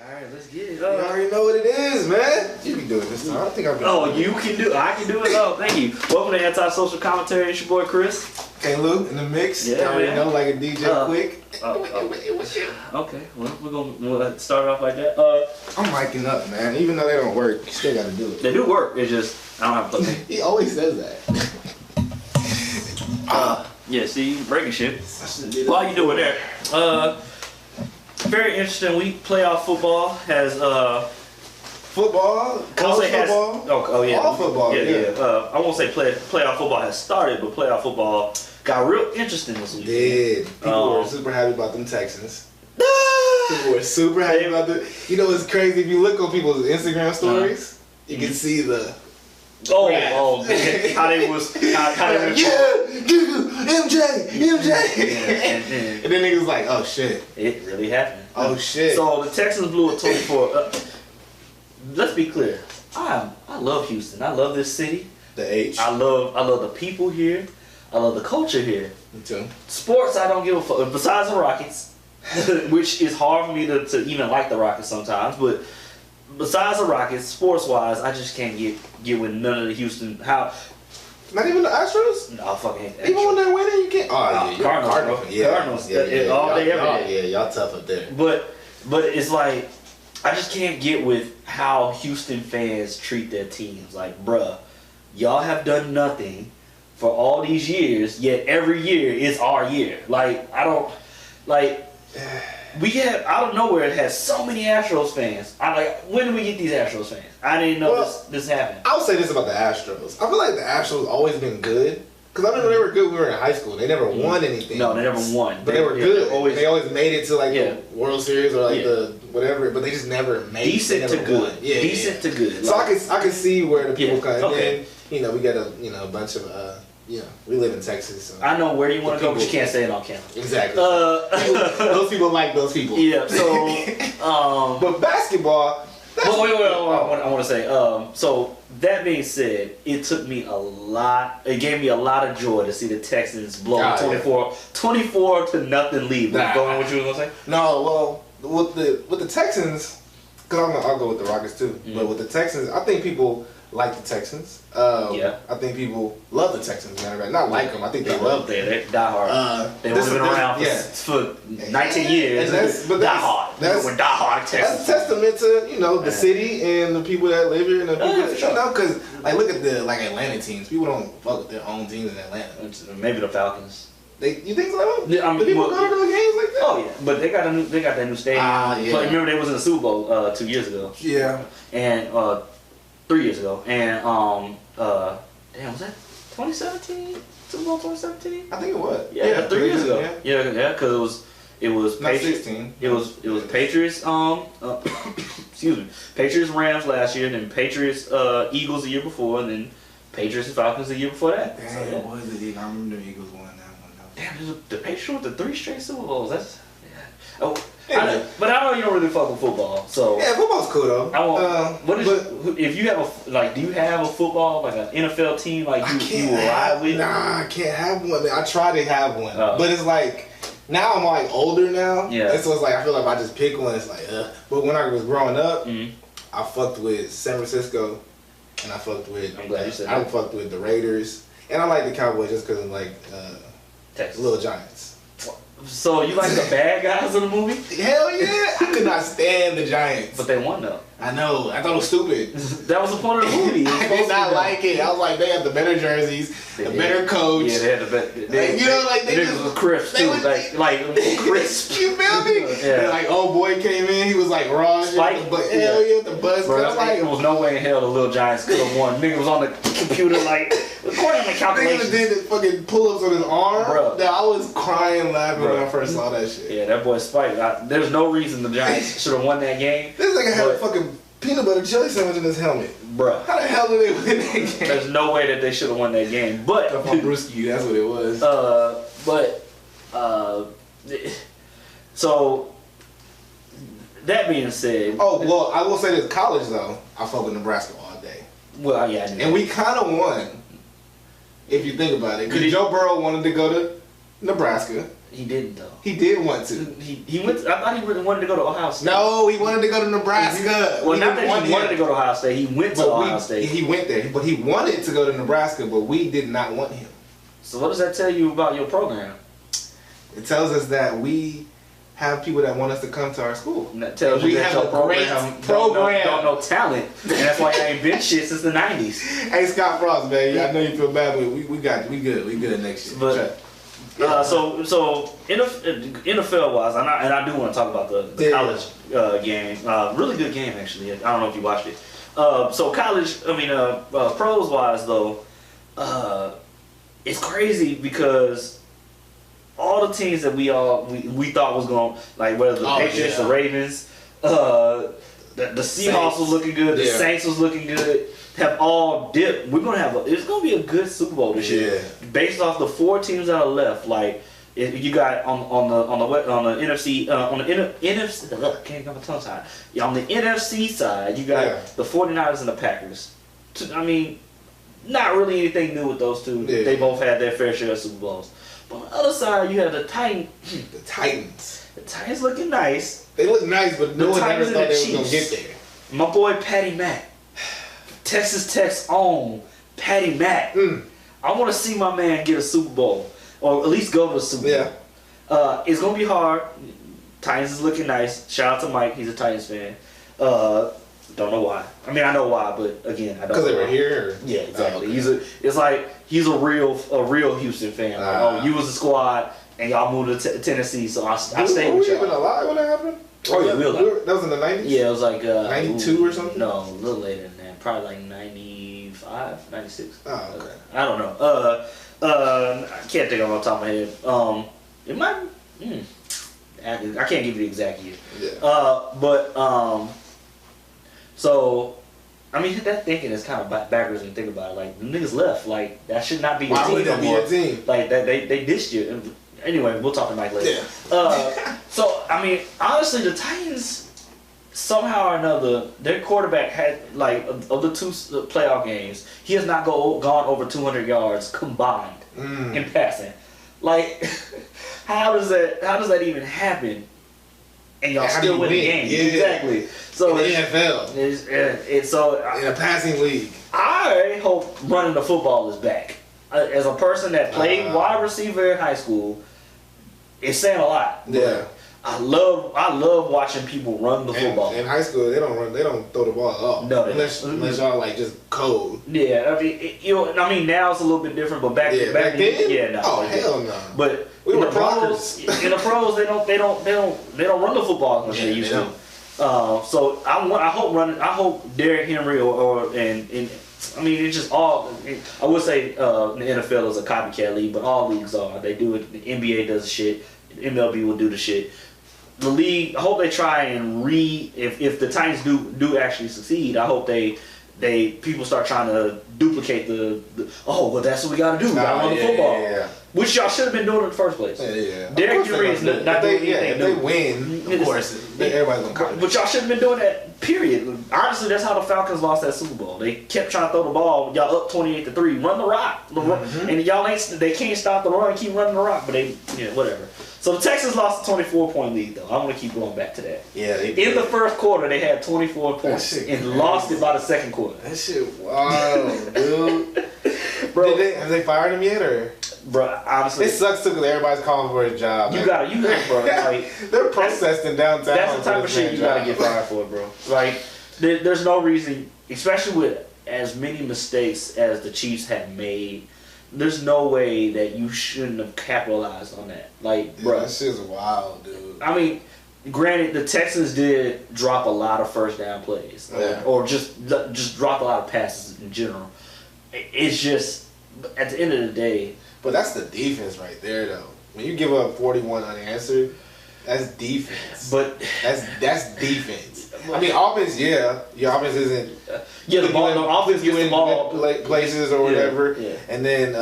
Alright, let's get it. You already know what it is, man. You can do it this time. I don't think I've been. Oh, you can do it. I can do it. Oh, thank you. Welcome to Antisocial Commentary. It's your boy Chris. Okay, Lou in the mix. Yeah, you already man. know, like a DJ quick. Okay, well, we'll start off like that. I'm miking up, man. Even though they don't work, you still gotta do it. They do work. It's just, I don't have to plug He always says that. Yeah, see, breaking shit. While you doing there, very interesting week. Playoff football has football, college football. Oh yeah, all football. Yeah. I won't say playoff football has started, but playoff football got real interesting this week. Did people were super happy about them Texans? People were super happy about the. You know what's crazy? If you look on people's Instagram stories, you can see the. How they was how they MJ. And then niggas like, oh shit, it really happened. Oh shit. So the Texans blew a 24. Let's be clear. I love Houston. I love this city. The H. I love the people here. I love the culture here. Me too. Sports, I don't give a fuck. Besides the Rockets, which is hard for me to even like the Rockets sometimes, but. Besides the Rockets, sports-wise, I just can't get with none of the Houston. How? Not even the Astros? No, I fucking hate the Astros. Even when they're winning, you can't. Oh, yeah, Cardinals. Cardinals. Yeah. All day, every day. Yeah, y'all tough up there. But it's like, I just can't get with how Houston fans treat their teams. Like, bruh, y'all have done nothing for all these years, yet every year is our year. Like, I don't, like... We have out of nowhere it has so many Astros fans. When did we get these Astros fans? I didn't know this happened. I'll say this about the Astros. I feel like the Astros always been good. Because I remember they were good when we were in high school. They never won anything. No, they never won. But they were good. They always made it to the World Series or the whatever. But they just never made it. Decent to good. Yeah, decent to good. So I can see where the people come. Okay. And then we got a bunch of we live in Texas. So I know where you want to go, but you can't say it on camera. Exactly. Those people like those people. Yeah. So, but basketball. Wait. I want to say. So that being said, it took me a lot. It gave me a lot of joy to see the Texans blow 24-0 lead. Going what you were gonna say? No. Well, with the Texans, because I'll go with the Rockets too. Mm-hmm. But with the Texans, I think people like the Texans. I think people love the Texans. Not like them. I think they love them. They're diehard. They've only been around for 19 years. That's diehard. We're diehard Texans. That's a testament to the city and the people that live here and the people because look at the Atlanta teams. People don't fuck with their own teams in Atlanta. Maybe the Falcons. You think so? The people go to the games like that? Oh yeah, but they got that new stadium. But remember they was in the Super Bowl 2 years ago. Yeah. And 3 years ago, and damn, was that 2017? Super Bowl 2017? I think it was. Yeah, 3 years ago. Yeah, because it was not 16. It was Patriots. Excuse me, Patriots Rams last year, and then Patriots Eagles the year before, and then Patriots and Falcons the year before that. Damn, it was the Eagles. I remember the Eagles won that one. Damn, the Patriots with the 3 straight Super Bowls. That's but I know you don't really fuck with football, so yeah, football's cool though. If you have do you have a football an NFL team you will ride with? Nah, I can't have one. I try to have one, but it's now I'm older now. Yeah, and so it's I feel like if I just pick one, it's But when I was growing up, I fucked with San Francisco, and I fucked with. I'm glad you said that. I fucked with the Raiders, and I like the Cowboys just because of Texas Little Giants. So you like the bad guys in the movie? Hell yeah! I could not stand the Giants. But they won though. I know. I thought it was stupid. That was the point of the movie. I did not like it. I was like, they had the better jerseys, better coach. Yeah, they had the better. They just was crisp too. Crisp. You feel me? Yeah. And old boy came in. He was raw. Spike. Hell yeah, the buzz. There was no way in hell the Little Giants could have won. Nigga was on the computer recording the calculations. Nigga did the fucking pull-ups on his arm. Bro. That I was crying laughing when I first saw that shit. Yeah, that boy Spike. There's no reason the Giants should have won that game. This nigga had a fucking peanut butter jelly sandwich in his helmet. Bruh. How the hell did they win that game? There's no way that they should have won that game. But Brewski, that's what it was. So that being said. Oh well, I will say this: college though, I fuck with Nebraska all day. Well, yeah, and we kind of won, if you think about it, because Joe Burrow wanted to go to Nebraska. He didn't though. He did want to. He went. I thought he really wanted to go to Ohio State. No, he wanted to go to Nebraska. Well, not that he wanted to go to Ohio State. He went to Ohio State. He went there, but he wanted to go to Nebraska, but we did not want him. So what does that tell you about your program? It tells us that we have people that want us to come to our school. And that tells you that your program don't know talent, and that's why I ain't been shit since the '90s. Hey, Scott Frost, man, I know you feel bad, but we got you. We good next year. But so NFL wise, and I do want to talk about the college game. Really good game actually. I don't know if you watched it. So college, pros wise though, it's crazy because all the teams that we thought was going, like whether the Patriots, the Ravens, the Seahawks was looking good, the Saints was looking good, have all dipped. We're gonna have it's gonna be a good Super Bowl this year, based off the 4 teams that are left. Like you got on the NFC NFC can't get my tongue tied. On the NFC side, you got the 49ers and the Packers. I mean, not really anything new with those two. Yeah. They both had their fair share of Super Bowls. But on the other side, you have the Titans. The Titans. The Titans looking nice. They look nice, but no one ever thought they were going to get there. My boy Patty Mack. Texas Tech's own Patty Mack. I want to see my man get a Super Bowl. Or at least go to a Super Bowl. It's going to be hard. Titans is looking nice. Shout out to Mike. He's a Titans fan. Don't know why. I mean, I know why, but again, I don't know. Because they were here? Yeah, exactly. Oh, okay. He's a real Houston fan. Like, you was the squad, and y'all moved to Tennessee, so I stayed with y'all. Were we even alive when that happened? Oh, yeah, we were alive. That was in the 90s? Yeah, it was like... 92 or something? No, a little later than that. Probably like 95, 96. Oh, okay. I don't know. I can't think of it off the top of my head. It might... I can't give you the exact year. Yeah. So, I mean, that thinking is kind of backwards when you think about it. Like, the niggas left. Like, that should not be a team no more. Like, they dished you. Anyway, we'll talk to Mike later. Yeah. So, I mean, honestly, the Titans, somehow or another, their quarterback had, like, of the 2 playoff games, he has not gone over 200 yards combined in passing. Like, how does that even happen? And y'all still win the game. Yeah. Exactly. So in the NFL. In a passing league. I hope running the football is back. As a person that played wide receiver in high school, it's saying a lot. Yeah. I love watching people run the football. In high school, they don't throw the ball at all. No, unless y'all like just code. Yeah, I mean, now it's a little bit different, but back then, no. Oh hell no. But we were pros. In the pros, they don't run the football as much as they used to. So I hope Derrick Henry I mean, it's just all. I would say the NFL is a copycat league, but all leagues are. They do it. The NBA does the shit. The MLB will do the shit. The league. I hope they try and if the Titans do actually succeed. I hope people start trying to duplicate the that's what we got to do. We got to run the football. Yeah. Which y'all should have been doing in the first place. Yeah. Derrick Henry is not doing anything. If they win, of course, everybody's going to call it. But y'all should have been doing that, period. Honestly, that's how the Falcons lost that Super Bowl. They kept trying to throw the ball. Y'all up 28-3. Run the rock. And y'all they can't stop the run. Keep running the rock. But whatever. So the Texans lost a 24-point lead, though. I'm going to keep going back to that. Yeah. In the first quarter, they had 24 points and lost it by the second quarter. That shit wild, dude. Bro, have they fired him yet, or? Bro, honestly, it sucks too because everybody's calling for a job. You got, bro. Like, they're protesting downtown. That's the type of shit you gotta get fired for, bro. Like, there's no reason, especially with as many mistakes as the Chiefs have made. There's no way that you shouldn't have capitalized on that. Like, bro, that shit's wild, dude. I mean, granted, the Texans did drop a lot of first down plays, or just drop a lot of passes in general. It's just at the end of the day. But that's the defense right there, though. When you give up 41 unanswered, that's defense. But that's defense. I mean, offense, your offense isn't. The offense gets the ball places or whatever, and then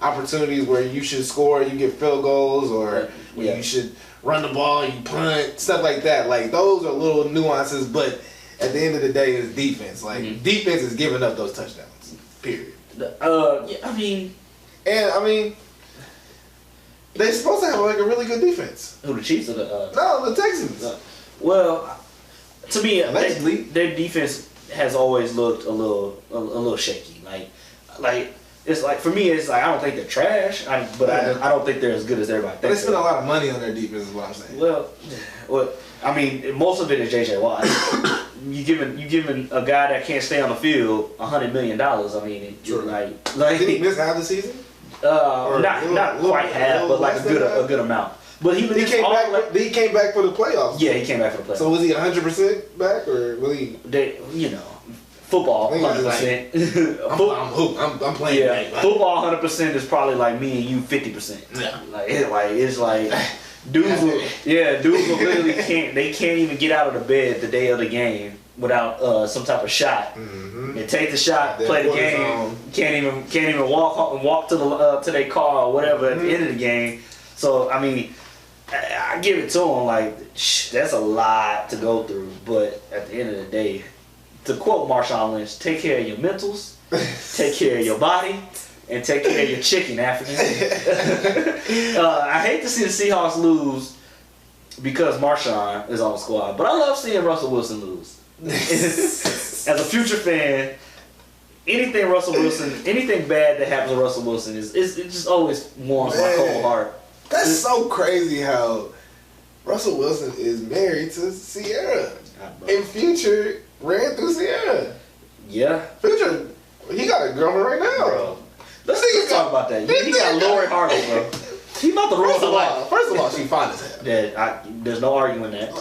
opportunities where you should score, you get field goals, or where you should run the ball, you punt, stuff like that. Like those are little nuances, but at the end of the day, it's defense. Like defense is giving up those touchdowns. Period. They're supposed to have like a really good defense. Who, the Chiefs or the? No, the Texans. Well, to me, their defense has always looked a little shaky. Like it's like for me, it's like I don't think they're trash, but I don't think they're as good as everybody thinks. They spend a lot of money on their defense, is what I'm saying. Well, I mean, most of it is J.J. Watt. you giving a guy that can't stay on the field $100 million. I mean, like did he miss half the season? Not quite half, but like a good amount. But he came back for the playoffs. Yeah, he came back for the playoffs. So was he 100% back, or was he? Football 100%. I'm playing. Yeah, football 100% is probably like me and you 50%. Yeah, it's like dudes will literally can't even get out of the bed the day of the game without some type of shot. Mm-hmm. And take the shot, play the game. Can't even walk to their car or whatever at the end of the game. So I mean, I give it to them. Like that's a lot to go through, but at the end of the day, to quote Marshawn Lynch, take care of your mentals, take care of your body, and take care of your chicken, African. I hate to see the Seahawks lose because Marshawn is on the squad, but I love seeing Russell Wilson lose. As a future fan, anything bad that happens to Russell Wilson it just always warms my cold heart. That's so crazy how Russell Wilson is married to Sierra. And Future ran through Sierra. Yeah. Future, he got a girlfriend right now. Bro. Let's talk about that. He got Lori Harvey, bro. He about to ruin her life. First of all, she fine as hell. There's no arguing that.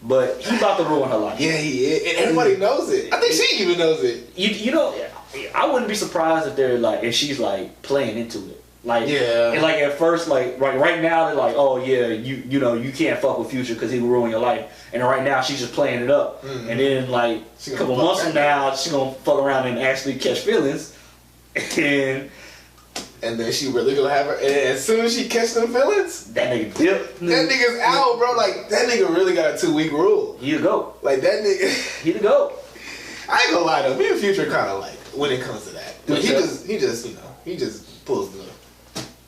But he about to ruin her life. Yeah, he is. And everybody knows it. I think she even knows it. You know, I wouldn't be surprised if she's like playing into it. Like, yeah. And like at first, like right now they're like, oh yeah, you know you can't fuck with Future because he will ruin your life. And right now she's just playing it up. Mm-hmm. And then like a couple months from now she's gonna fuck around and actually catch feelings. And then she really gonna have her. And as soon as she catch them feelings, that nigga dip. That nigga's out, bro. Like that nigga really got a 2-week rule. He the GOAT. Like that nigga. He the GOAT. I ain't gonna lie though. Me and Future kind of like when it comes to that. Like, he just pulls the.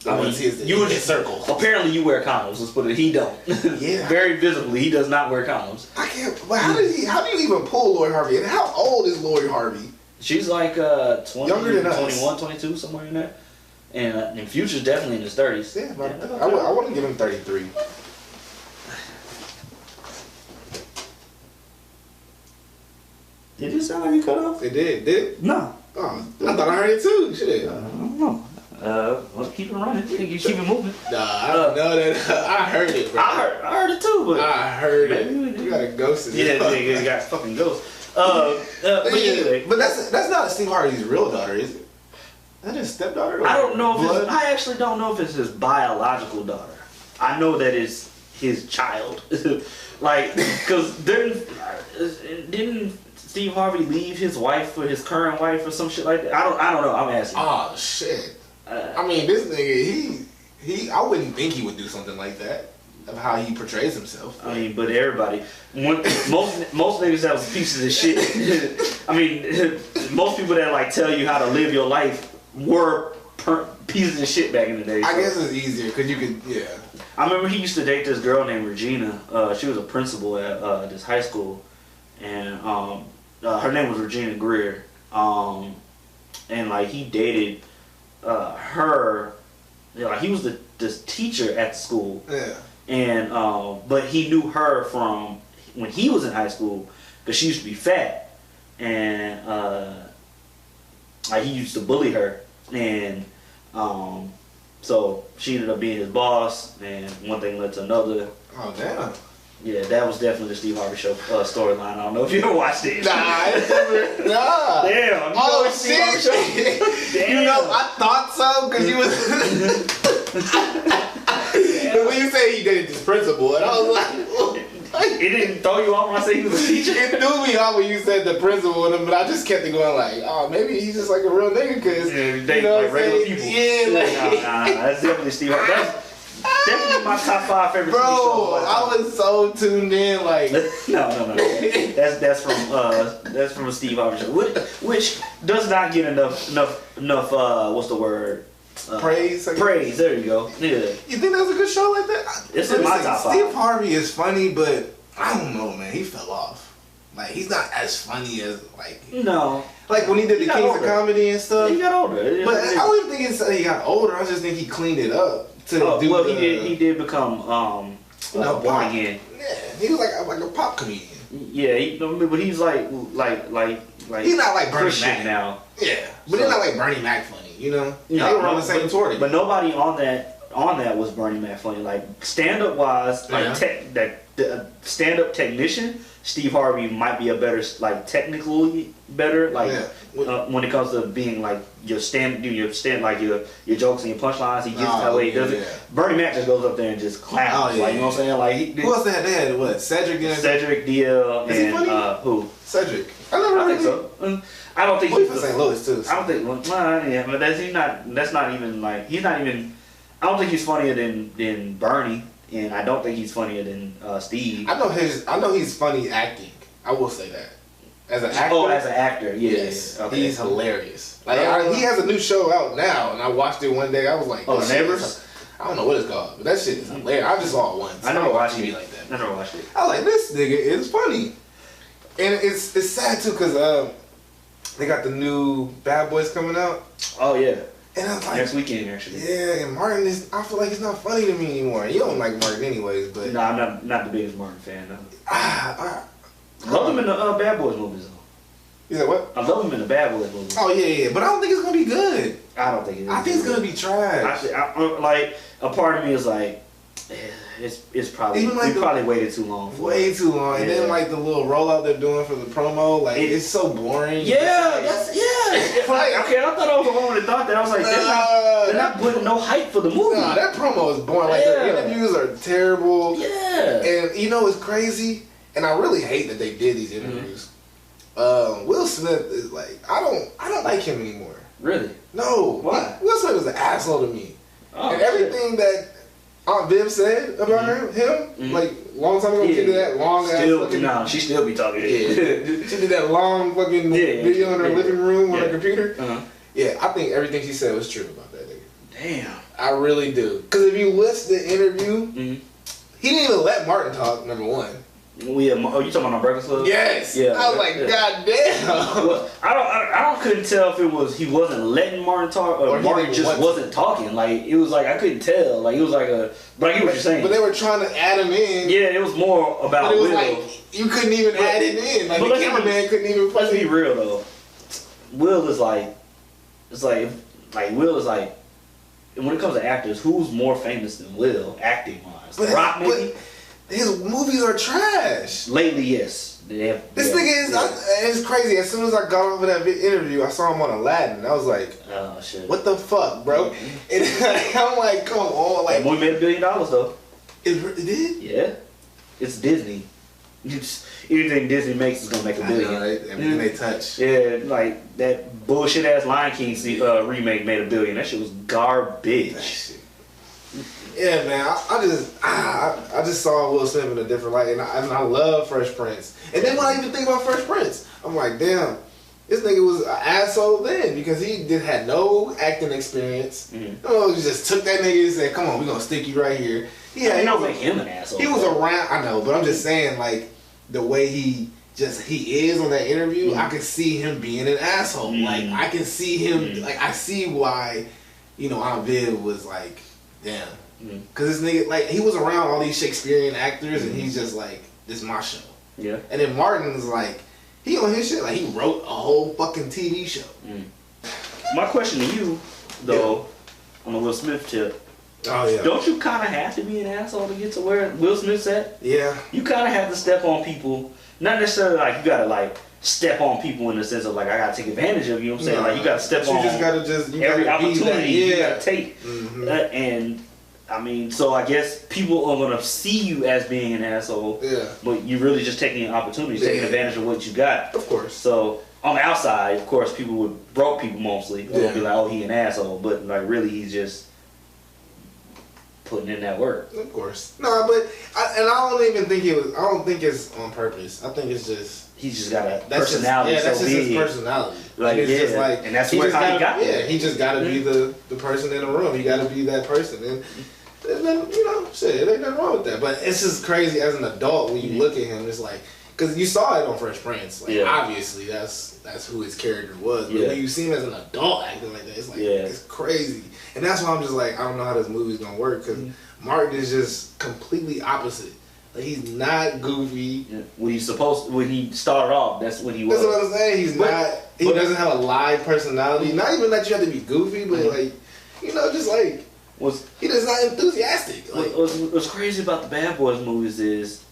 His circle. Apparently, you wear condoms. Let's put it. He don't. Yeah. Very visibly, he does not wear condoms. I can't. But how do you even pull Lori Harvey? And how old is Lori Harvey? She's like 20, younger than us. 21, 22, somewhere in there. And Future's definitely in his 30s. Yeah, but I want to give him 33. Did it sound like you cut off? It did. Did it? No. Oh, I thought I heard it too. Shit. I don't know. Well, keep it running. You keep it moving. Nah, I don't know that. I heard it, bro. I heard it too, but I heard it. You got a ghost in there. Yeah, you got a fucking ghost. But anyway. But that's not Steve Harvey's real daughter, is it? Is that his stepdaughter? I don't know. I actually don't know if it's his biological daughter. I know that it's his child. Like, because didn't Steve Harvey leave his wife for his current wife or some shit like that? I don't know. I'm asking. Oh shit. I mean, this nigga, I wouldn't think he would do something like that. Of how he portrays himself. I mean, but everybody, most niggas that was pieces of shit. I mean, most people that like tell you how to live your life were pieces of shit back in the day. I guess it's easier because you could, yeah. I remember he used to date this girl named Regina. She was a principal at this high school, and her name was Regina Greer. And like he dated her. You know, like he was this teacher at the school. Yeah. And but he knew her from when he was in high school because she used to be fat, and like he used to bully her, and so she ended up being his boss, and one thing led to another. Oh damn! Yeah, that was definitely the Steve Harvey show storyline. I don't know if you ever watched it. Nah, I never. Nah. Damn. Oh shit! Damn. You know, I thought so because you was. When you say he dated this principal, and I was like, it didn't throw you off when I said he was a teacher. It threw me off when you said the principal, but I just kept it going like, oh, maybe he's just like a real nigga because they like regular people. Yeah, like, nah, that's definitely Steve Harvey. That's definitely my top 5 favorite TV shows. Bro, I was so tuned in, like no. That's from a Steve Harvey show, which does not get enough what's the word? Praise. Praise. There you go. Yeah. You think that was a good show like that? It's in my top 5. Steve Harvey is funny, but I don't know, man. He fell off. Like he's not as funny as like. No. Like when he did the Kings of Comedy and stuff. He got older. But I don't even think it's he got older. I just think he cleaned it up to do. Well, he did become born again. Yeah, he was like a pop comedian. Yeah, but he's like he's not like Bernie Christian Mac now. Yeah, but he's not like Bernie Mac funny, you know. They were on the same tour. But nobody on that was Bernie Mac funny. Like stand up wise, like the stand up technician, Steve Harvey might be a better technically better when it comes to being like your like your jokes and your punchlines. He gets that way. He does it. Bernie Mac just goes up there and just clowns. Like you know what I'm saying? Like who else they had? What Cedric DL and who? Cedric. I think so. I don't think he's from St. Louis too. I don't think. Yeah, but that's not even like he's not even. I don't think he's funnier than Bernie, and I don't think he's funnier than Steve. I know he's funny acting. I will say that. As an actor. Oh, as an actor, yeah. Yes, okay. He's hilarious. Like he has a new show out now, and I watched it one day. I was like, "Oh, The Neighbors." I don't know what it's called, but that shit is hilarious. I just saw it once. I never watched it like that. I never watched it. I was like, this nigga is funny, and it's sad too because they got the new Bad Boys coming out. Oh yeah. And I was like, next weekend actually. Yeah, and Martin I feel like he's not funny to me anymore. You don't like Martin anyways, but no, I'm not the biggest Martin fan. No. Love him in the Bad Boys movies though. You said what? I love him in the Bad Boys movies. Oh yeah, but I don't think it's gonna be good. I don't think it is. I think it's gonna be trash. Like a part of me is like, it's probably we probably waited too long. Way too long, and then like the little rollout they're doing for the promo, like it's so boring. Yeah, okay, I thought I was the one that thought that. I was like, they're not putting no hype for the movie. Nah, that promo is boring. Like the interviews are terrible. Yeah, and you know it's crazy, and I really hate that they did these interviews. Will Smith is like I don't like him anymore. Really? No. Why? Will Smith is an asshole to me. Oh, and everything that Aunt Viv said about him, like long time ago, she did that long ass fucking. Nah, she still be talking. Yeah. She did that long fucking video in her living room on her computer. Yeah, I think everything she said was true about that nigga. Damn. I really do. Because if you listen to the interview, he didn't even let Martin talk. Number one. Oh, you talking about on Breakfast Club? Yes. Yeah. I was like, God damn. Well, I couldn't tell if it was he wasn't letting Martin talk or Martin just wasn't talking. Like it was like I couldn't tell. Like it was like but I get what you're saying. But they were trying to add him in. Yeah, it was more about. But it was Will. like you couldn't even add it in. Like the cameraman couldn't even. Let's be real though. Will is like, it's like Will is like, when it comes to actors, who's more famous than Will acting wise? The Rock maybe. His movies are trash. Lately, yes. This nigga is it's crazy. As soon as I got off of that interview, I saw him on Aladdin. I was like, oh shit, what the fuck, bro? And I'm like, come on, like. That movie made $1 billion though. It did? Yeah, it's Disney. Anything Disney makes is gonna make $1 billion. Everything they touch. Yeah, like that bullshit ass Lion King remake made $1 billion. That shit was garbage. Yeah, man. I just saw Will Smith in a different light, and I love Fresh Prince. And then when I even think about Fresh Prince, I'm like, damn, this nigga was an asshole then because he had no acting experience. He just took that nigga and said, "Come on, we gonna stick you right here." Yeah, he don't make him an asshole. He was around. I know, but I'm just saying, like the way he is on that interview, I can see him being an asshole. Like I can see him. Like I see why, Aunt Viv was like, damn. Because this nigga, like, he was around all these Shakespearean actors, and he's just like, this is my show. Yeah. And then Martin's like, he on his shit, like, he wrote a whole fucking TV show. My question to you, though, on the Will Smith tip, don't you kind of have to be an asshole to get to where Will Smith's at? Yeah. You kind of have to step on people, not necessarily like you got to, like, step on people in the sense of, like, I got to take advantage of you, know what I'm saying? Like, you got to step on every opportunity you got to take. And I mean, so I guess people are gonna see you as being an asshole, but you're really just taking an opportunity, taking advantage of what you got. Of course. So on the outside, of course, broke people mostly will be like, "Oh, he an asshole," but like really, he's just putting in that work. Of course. No, but I don't even think it was. I don't think it's on purpose. I think it's just. He's just got a personality. That's just his personality. Like, it's just like, and that's where he got there. Yeah, he just got to be the person in the room. He got to be that person, and then shit, it ain't nothing wrong with that. But it's just crazy as an adult when you look at him. It's like, because you saw it on Fresh Prince. Like, obviously that's who his character was. But when you see him as an adult acting like that, it's like it's crazy. And that's why I'm just like, I don't know how this movie's gonna work, because Martin is just completely opposite. Like, he's not goofy. Yeah. When he started off, that's what he was. That's what I'm saying. He doesn't have a live personality. Not even that you have to be goofy, but like, just like he does not enthusiastic. Like, what's crazy about the Bad Boys movies is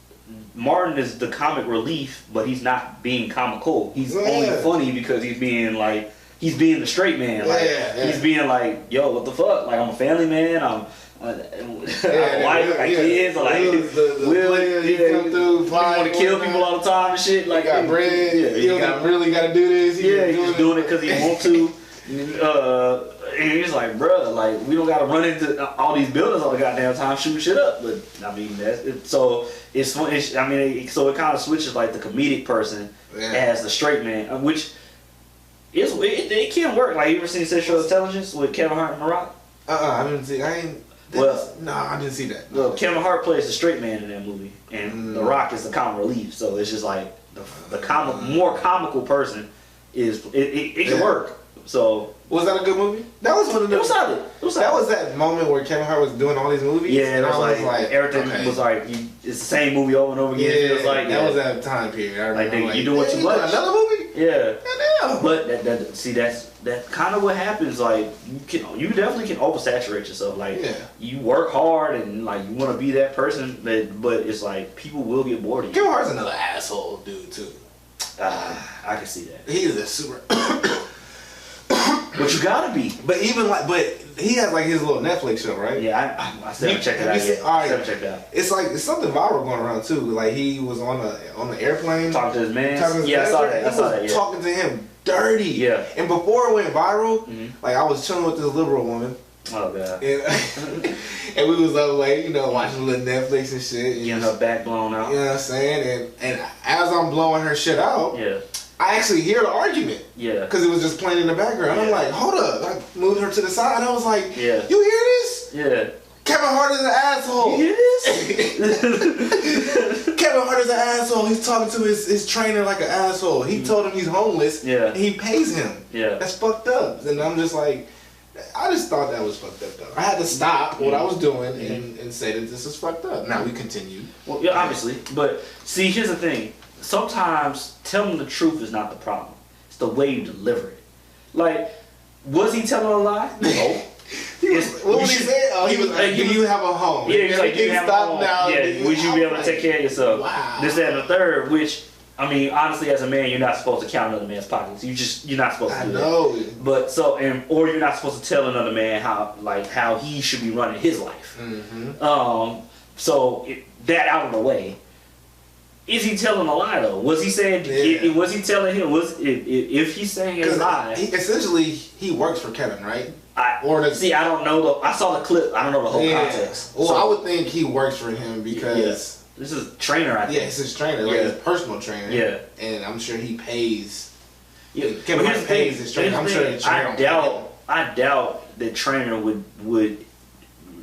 Martin is the comic relief, but he's not being comical. He's only funny because he's being the straight man. Like, he's being like, yo, what the fuck? Like, I'm a family man. I have a wife, I got kids, like Will, he come through, fly, want to kill people all the time and shit. Like, he got bread, he don't really got to do this. He's just doing it because he want to. And he's like, bruh, like, we don't got to run into all these buildings all the goddamn time shooting shit up. But I mean, so it kind of switches like the comedic person as the straight man, which it can work. Like, you ever seen Central Intelligence with Kevin Hart and The Rock? I didn't see. I didn't see that. Well, Kevin Hart plays the straight man in that movie, and The Rock is the comic relief. So it's just like the more comical person is it can work. So was that a good movie? That was one of the. It was solid. That was that moment where Kevin Hart was doing all these movies. Yeah, and I was like everything was like it's the same movie over and over again. Yeah, it was like that was that time period. I remember, you doing too much. Another movie? Yeah. Damn. But that's kind of what happens. Like, you definitely can oversaturate yourself. Like, you work hard and like you want to be that person, but it's like people will get bored of you. Kevin Hart's another asshole dude too. I can see that. He's a super. But you gotta be. But he has like his little Netflix show, right? Yeah, I still haven't checked it out yet. I still haven't checked it out. It's something viral going around too. Like, he was on the airplane talking to his man. I saw that. Talking to him dirty. Yeah. And before it went viral, like, I was chilling with this liberal woman. Oh god. And we was up late, watching a little Netflix and shit. And getting her back blown out. You know what I'm saying? And as I'm blowing her shit out, I actually hear the argument. Yeah. Because it was just playing in the background. I'm like, hold up. I moved her to the side. I was like, you hear this? Yeah. Kevin Hart is an asshole. You hear this? Kevin Hart is an asshole. He's talking to his trainer like an asshole. He told him he's homeless. Yeah. And he pays him. Yeah. That's fucked up. And I'm just like, I just thought that was fucked up though. I had to stop what I was doing and say that this is fucked up. Now we continue. Well, yeah, obviously. But see, here's the thing. Sometimes telling the truth is not the problem. It's the way you deliver it. Like, was he telling a lie? No. What was he saying? Oh, he was like, do you have a home? Yeah, he's like, do you have a home? Now, yeah, would you be able to take care of yourself? Wow. This, that, and the third, which, I mean, honestly, as a man, you're not supposed to count another man's pockets. You're not supposed to do that. But or you're not supposed to tell another man how he should be running his life. Mm-hmm. That out of the way. Is he telling a lie though? Was he saying? Yeah. Was he telling him? If he's saying a lie? Essentially, he works for Kevin, right? I don't know. I saw the clip. I don't know the whole context. Well, I would think he works for him because this is a trainer. I think. Yeah, it's his trainer, like his personal trainer. Yeah, and I'm sure he pays. Yeah, Kevin Hart pays his trainer. I'm sure the trainer. I doubt the trainer would.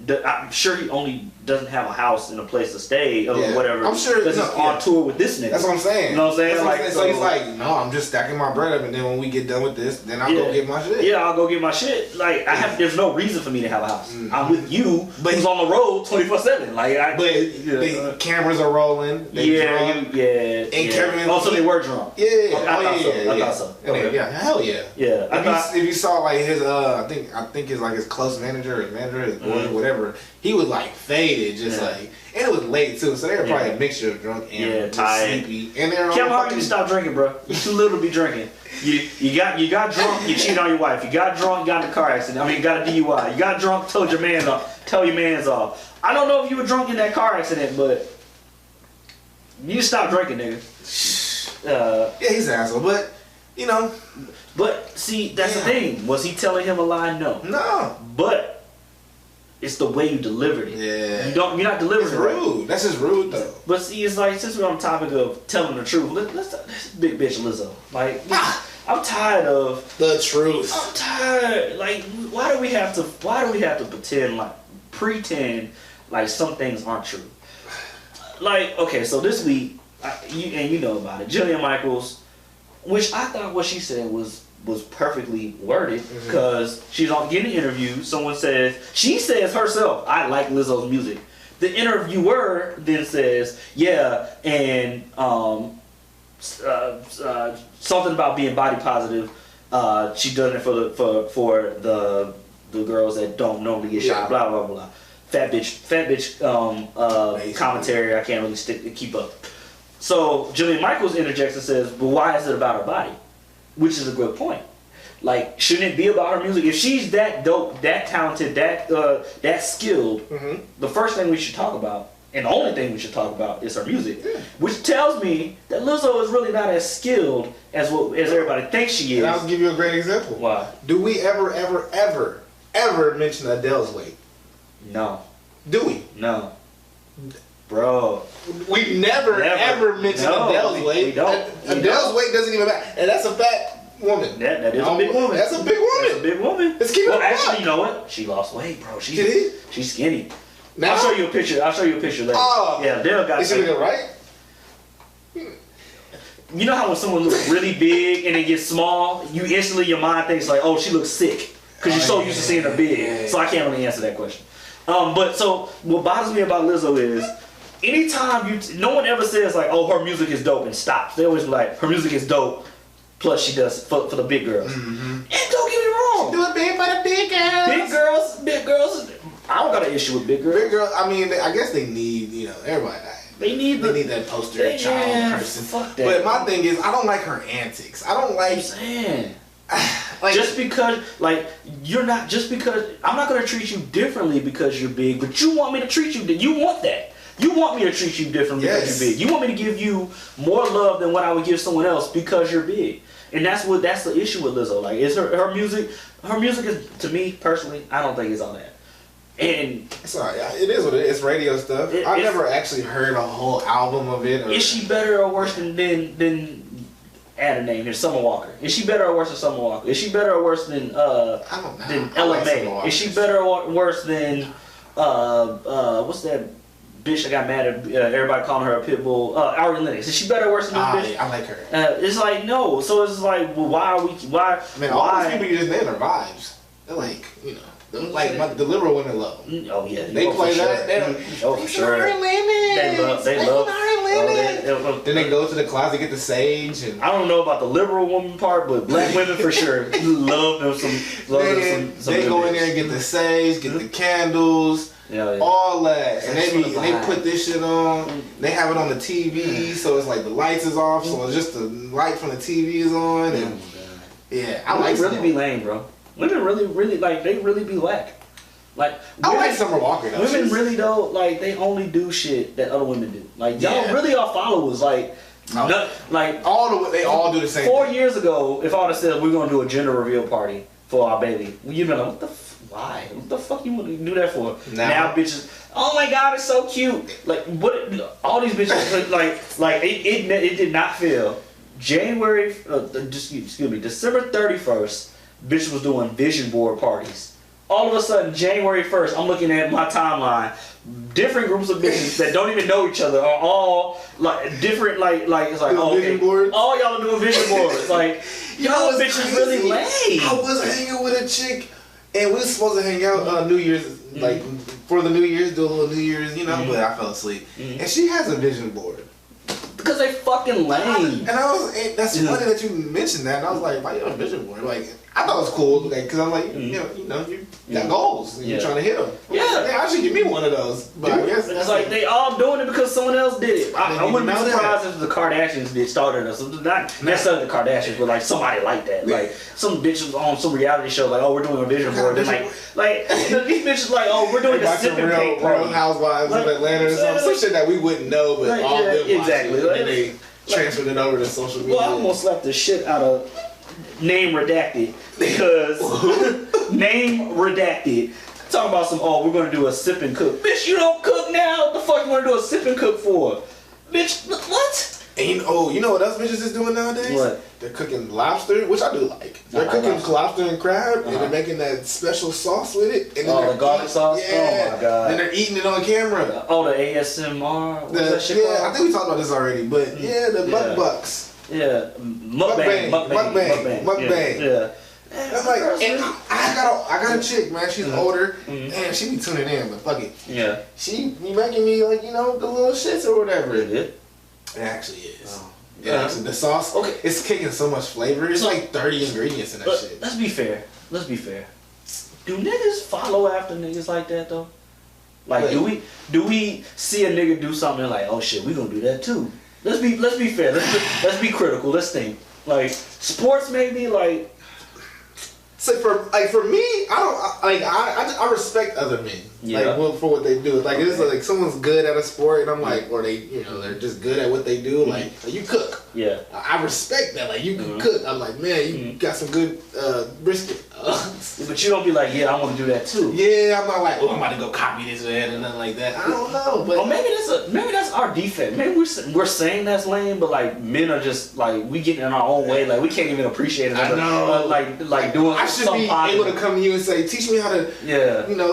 I'm sure he only doesn't have a house and a place to stay or whatever. I'm sure because he's on tour with this nigga. That's what I'm saying. You know what I'm saying? So he's like, no, I'm just stacking my bread up, and then when we get done with this, then I'll go get my shit. Yeah, I'll go get my shit. Like there's no reason for me to have a house. Mm-hmm. I'm with you, but he's on the road 24/7. The cameras are rolling. Drunk, and Kevin. Also, they were drunk. Yeah, I thought so. Okay. Yeah, hell yeah. Yeah. If you saw like his, I think his like his close manager, his boy, whatever, he was like faded, just like, and it was late too, so they were probably a mixture of drunk and tired, sleepy. And they're Kevin Hart, you stop drinking, bro. You're too little to be drinking. You got drunk, you cheated on your wife. You got drunk, got in a car accident. I mean, got a DUI. You got drunk, told your man's off. Tell your man's off. I don't know if you were drunk in that car accident, but you stop drinking, nigga. Yeah, he's an asshole, but But see, that's the thing. Was he telling him a lie? No. No. But It's the way you delivered it. Yeah. You're not delivering it right. Rude. That's just rude though. But see, it's like, since we're on the topic of telling the truth, let's big bitch Lizzo. Like, I'm tired of the truth. I'm tired. Like, why do we have to pretend like some things aren't true? Like, okay, so this week, you know about it, Jillian Michaels, which I thought what she said was perfectly worded, because she's on getting an interview. She says herself, I like Lizzo's music. The interviewer then says, yeah, and something about being body positive. She done it for the girls that don't normally get shot. Blah blah blah. Fat bitch commentary. I can't really keep up. So Jillian Michaels interjects and says, "But why is it about her body?" Which is a good point. Like, shouldn't it be about her music? If she's that dope, that talented, that skilled, the first thing we should talk about, and the only thing we should talk about, is her music. Yeah. Which tells me that Lizzo is really not as skilled as everybody thinks she is. And I'll give you a great example. Why? Do we ever mention Adele's weight? No. Do we? No. Bro. We never ever mention Adele's weight. We don't. Adele's weight doesn't even matter. And that's a fat woman. That is a big woman. That's a big woman. That's a big woman. Let's keep it actually, you know what? She lost weight, bro. She's skinny. Now? I'll show you a picture later. Oh. Yeah, Adele got. Is she looking right? You know how when someone looks really big and it gets small, you instantly, your mind thinks like, oh, she looks sick. Because you're so used to seeing her big. So I can't really answer that question. But so, what bothers me about Lizzo is, anytime no one ever says like, oh, her music is dope and stops. They always be like, her music is dope, plus she does for the big girls. And don't get me wrong. She do it big for the big girls. Big girls. I don't got an issue with big girls. Big girls, I mean, I guess they need, everybody. They need that poster child person. Fuck that. But my thing is, I don't like her antics. I don't like. I'm saying. Like, just because, like, I'm not going to treat you differently because you're big, but you want me to treat you, you want that. You want me to treat you different because you're big. You want me to give you more love than what I would give someone else because you're big. And that's the issue with Lizzo. Like, it's her music is, to me, personally, I don't think it's all that. And sorry, it is what it is. It's radio stuff. I've never actually heard a whole album of it. Is she better or worse than add a name here, Summer Walker? Is she better or worse than Summer Walker? Is she better or worse than Ella May? Is she better or worse than what's that bitch that got mad at everybody calling her a pit bull? Ari Lennox. Is she better or worse than this bitch? I like her. It's like, no. So it's like, well, why? I mean, all these people you just named are vibes. They're like, the liberal women love them. Oh yeah, they play that. For sure. They love. Then they go to the closet, get the sage, and I don't know about the liberal woman part, but black women for sure love them some. They go in there and get the sage, get the candles. Yeah. All that, and they put this shit on. They have it on the TV, so it's like the lights is off, so it's just the light from the TV is on, and I like really be lame, bro. Women really like, they really be whack. Like, I like Summer Walker though. Women really don't, like, they only do shit that other women do. Like, y'all really are followers. Like, they all do the same. 4 years ago, if I would have said we're gonna do a gender reveal party for our baby, you'd be like, why? What the fuck you want to do that for? Now bitches, oh my god, it's so cute. Like, what? All these bitches, like it did not feel. December 31st. Bitch was doing vision board parties. All of a sudden, January 1st, I'm looking at my timeline. Different groups of bitches that don't even know each other are all like different. Like it's like, oh, vision boards. All y'all are doing vision boards. Like, y'all bitches really lame. I was hanging with a chick, and we were supposed to hang out New Year's, like for the New Year's, do a little New Year's, but I fell asleep. And she has a vision board. Because they fucking lame. That's funny that you mentioned that. And I was like, why you on a vision board? Like, I thought it was cool, like, because I'm like, you got goals, and you're trying to hit them. Yeah, I should give me one of those. But I guess it's like they all doing it because someone else did it. I wouldn't be surprised if the Kardashians started us. Not necessarily the Kardashians, but like somebody like that. Like some bitches on some reality show, like, oh, we're doing a vision board. Then like these bitches like, oh, we're doing a sip and paint party. Real Housewives of Atlanta or something. Some shit that we wouldn't know, but all them exactly. Watch it, and they transferred it over to social media. Well, I'm gonna slap the shit out of name redacted because name redacted. Talking about some, oh, we're gonna do a sip and cook. Bitch, you don't cook now. What the fuck you wanna do a sip and cook for? Bitch, what? And you know what else bitches is doing nowadays? What? They're cooking lobster, which I do like. They're cooking lobster and crab, and they're making that special sauce with it. And then the garlic sauce? Yeah. Oh my god. And they're eating it on camera. Oh, the ASMR? What's that shit called? I think we talked about this already, but the mukbucks. Yeah. Mukbang. Yeah. I'm like, and I got a chick, man. She's older. Damn, she be tuning in, but fuck it. Yeah. She be making me like, the little shits or whatever. It actually is. Oh. Yeah, actually, the sauce, it's kicking so much flavor. It's like 30 ingredients in that shit. Let's be fair. Do niggas follow after niggas like that though? Like, do we see a nigga do something like, oh shit, we gonna do that too? Let's be fair. Let's be critical. Let's think. Like sports, maybe like. So for me, I respect other men for what they do. Like it's like someone's good at a sport, and I'm like, or they they're just good at what they do. Like you cook, I respect that. Like you can cook. I'm like, man, you got some good brisket. But you don't be like, yeah, I want to do that too. Yeah, I'm not like, oh, I'm about to go copy this man and nothing like that. I don't know, but maybe that's our defect. Maybe we're saying that's lame, but like men are just like we get in our own way. Like we can't even appreciate it. I know, like doing. I should be able to come to you and say, teach me how to,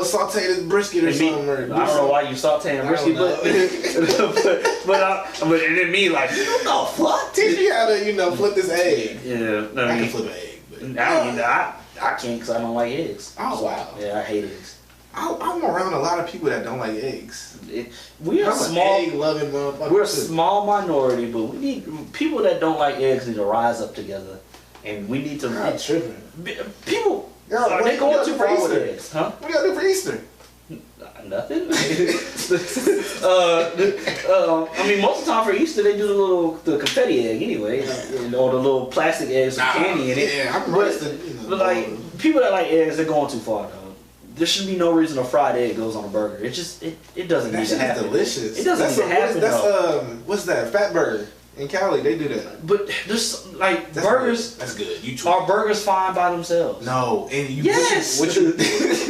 saute this brisket or something. I don't know why you sauteing brisket, but it didn't mean like, what the fuck? Teach me how to, flip this egg. Yeah, I can flip an egg. But I can't because I don't like eggs. Oh wow. Yeah, I hate eggs. I'm around a lot of people that don't like eggs. We're a small, egg-loving motherfucker. We're a small minority, but we need people that don't like eggs need to rise up together. And we need to. I'm not tripping. People, are they going too far with eggs? Huh? What do y'all do for Easter? Nothing. I mean, most of the time for Easter they do the confetti egg anyway, or the little plastic eggs with candy in it. Yeah, I remember. But like people that like eggs, they're going too far though. There should be no reason a fried egg goes on a burger. It just it doesn't need to happen. Delicious. It doesn't need to happen. What's that? Fat burger. In Cali, they do that. But there's burgers. That's good. Are burgers fine by themselves? No, and yes,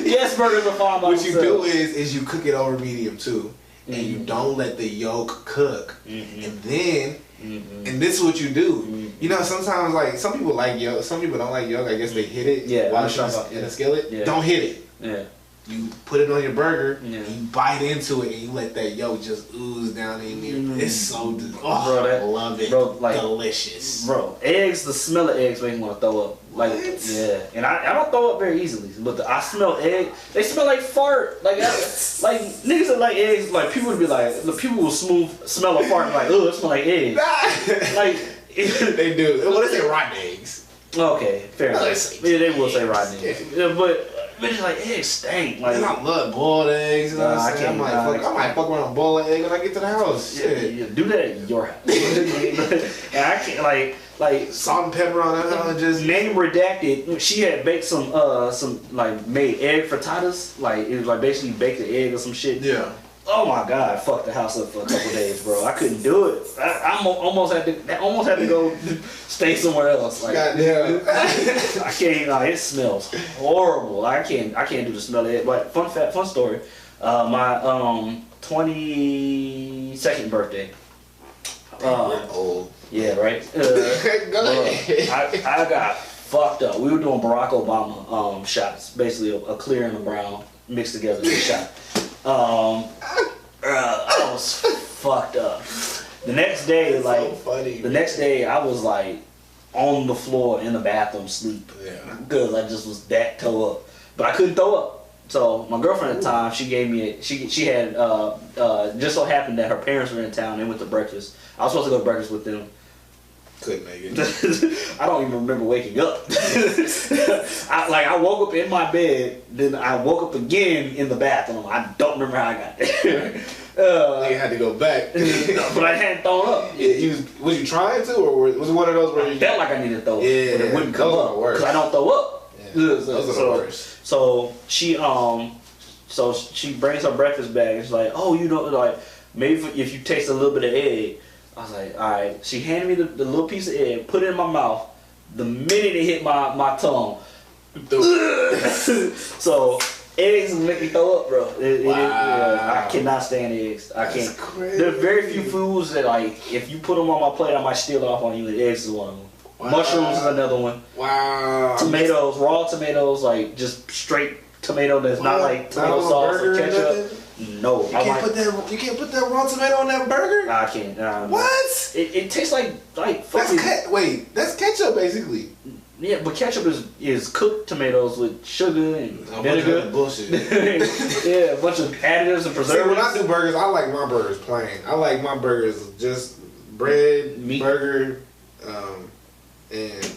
yes, burgers are fine by themselves. What you do is you cook it over medium too, and you don't let the yolk cook, and then, and this is what you do. Sometimes like some people like yolk, some people don't like yolk. I guess they hit it while it's in the skillet. Yeah. Don't hit it. Yeah. You put it on your burger, you bite into it, and you let that yolk just ooze down in there. It's so delicious. Oh, I love it. Bro, like, delicious. Bro, eggs, the smell of eggs make me want to throw up. Like, yeah. And I don't throw up very easily, but I smell egg. They smell like fart. Like niggas that like eggs, like people would be like, people will smell a fart and like, ugh, it smells like eggs. Like, they do. Well, they say rotten eggs. Okay, fair enough. Yeah, they will say rotten eggs. Yeah, but it's like eggs stink. Like, I love boiled eggs. You know what I'm saying? I might fuck around a boiled egg when I get to the house. Yeah, do that at your house. And I can't like salt and pepper on that. Just name redacted. She had baked some like made egg frittatas. Like it was like basically baked an egg or some shit. Yeah. Oh my god, I fucked the house up for a couple days, bro. I couldn't do it. I almost had to go stay somewhere else. Like, goddamn. I can't. It smells horrible. I can't do the smell of it. But fun story. My 22nd birthday. Old. Yeah, right. I got fucked up. We were doing Barack Obama shots, basically a clear and a brown mixed together in a shot. I was fucked up. The next day, the next day I was like on the floor in the bathroom sleep. Yeah. Because I just was that toe up. But I couldn't throw up. So my girlfriend at the time, she gave me she had just so happened that her parents were in town. They went to breakfast. I was supposed to go to breakfast with them. Couldn't make it. I don't even remember waking up. I woke up in my bed, then I woke up again in the bathroom. I don't remember how I got there. You had to go back. But I hadn't thrown up. Yeah, was you trying to, or was it one of those where you felt like I needed to throw up, but it wouldn't come up because I don't throw up. Yeah. Those are the worst. So she brings her breakfast bag. It's like, oh, like maybe if you taste a little bit of egg. I was like, all right. She handed me the little piece of egg, put it in my mouth. The minute it hit my tongue, so Eggs make me throw up, bro. Wow. I cannot stand eggs. I That's can't. crazy. There's very few foods that, like, if you put them on my plate, I might steal it off on you, and eggs is one of them. Wow. Mushrooms is another one. Wow. Tomatoes, raw tomatoes, like, just straight tomato that's not like tomato sauce or ketchup. No. You can't put that raw tomato on that burger? I can't. What? It tastes like fucking... That's ketchup, basically. Yeah, but ketchup is cooked tomatoes with sugar and vinegar. Bullshit. Yeah, a bunch of additives and preservatives. See, when I do burgers, I like my burgers plain. I like my burgers just bread, meat, burger, and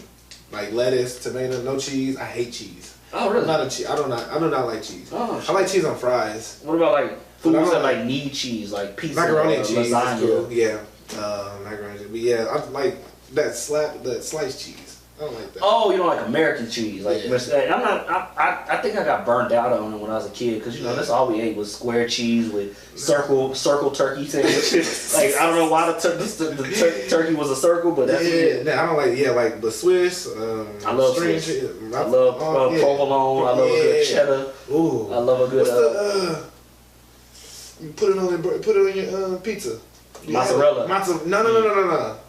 like lettuce, tomato, no cheese. I hate cheese. Oh, really? I do not like cheese. Oh, I like cheese on fries. What about like foods that like need cheese, like pizza, macaroni and cheese? lasagna? Cool. Yeah, macaroni and cheese. But yeah, I like that sliced cheese. I don't like that. Oh, you know, like American cheese. Like Yeah. I think I got burned out on it when I was a kid because that's all we ate was square cheese with circle turkey sandwich. Like I don't know why the turkey was a circle, but that's it. I don't like the Swiss. I love Swiss. I love provolone. I love a good cheddar. Ooh, I love a good. You put it on your pizza. Mozzarella. No.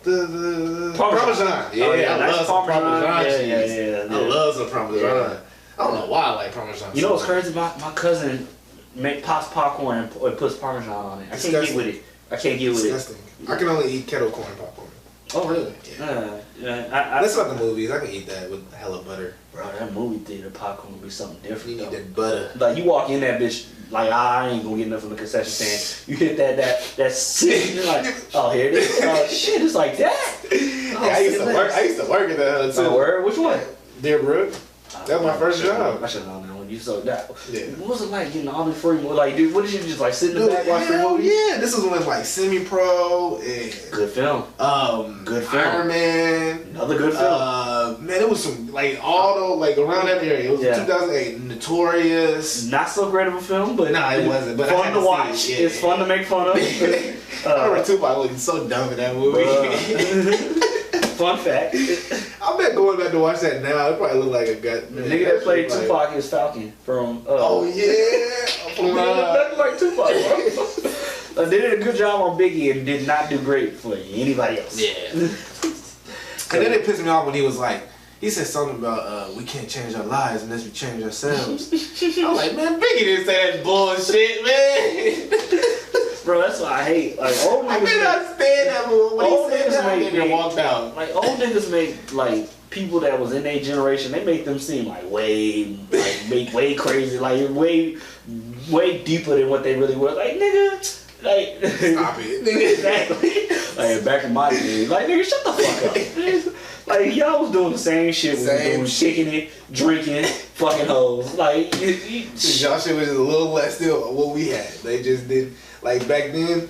The Parmesan. Yeah, I love some Parmesan cheese. Yeah. I love some Parmesan. Yeah. I don't know why I like Parmesan. You know what's crazy? My cousin pops popcorn and puts Parmesan on it. I can't get with it. Disgusting. I can only eat kettle corn popcorn. Oh really? Yeah. That's like the movies. I can eat that with hella butter. Bro, that movie theater popcorn would be something different. You need that butter. Like you walk in that bitch, like I ain't gonna get enough from the concession stand. You hit that sit, you're like, oh here it is. Oh shit, it's like that. Oh, I used to work at that too. Oh, where? Which one? Deerbrook. That was my first job. I should have known that one. You so that. Yeah. What was it like getting all the free movies? Like, dude, what did you just like sit in the back watch the movie? Yeah, this was when like Semi-Pro and good film. Good film. Iron Man. Another good film. Man, it was some like all the like around that area. It was 2008. Notorious. Not so great of a film, but no, it wasn't. But fun to watch. It's fun to make fun of. I remember Tupac looking so dumb in that movie. Fun fact. I bet going back to watch that now, it probably look like a gut. The nigga that played Tupac is Falcon from. Oh yeah. Nothing like Tupac, bro. They did a good job on Biggie and did not do great for anybody else. Yeah. And then it pissed me off when he was like, he said something about we can't change our lives unless we change ourselves. I'm like, man, Biggie didn't say that bullshit, man. Bro, that's what I hate. Like old niggas. I didn't understand that move. When old he said niggas that, walked out. Like old niggas make like people that was in their generation. They make them seem like way crazy, like way deeper than what they really were. Like nigga, like stop it, nigga. Exactly. Like back in my day, like nigga, shut the fuck up. Like y'all was doing the same shit we were doing, kicking it, drinking, fucking hoes. Like y'all shit was just a little less than what we had. They just did. Like back then,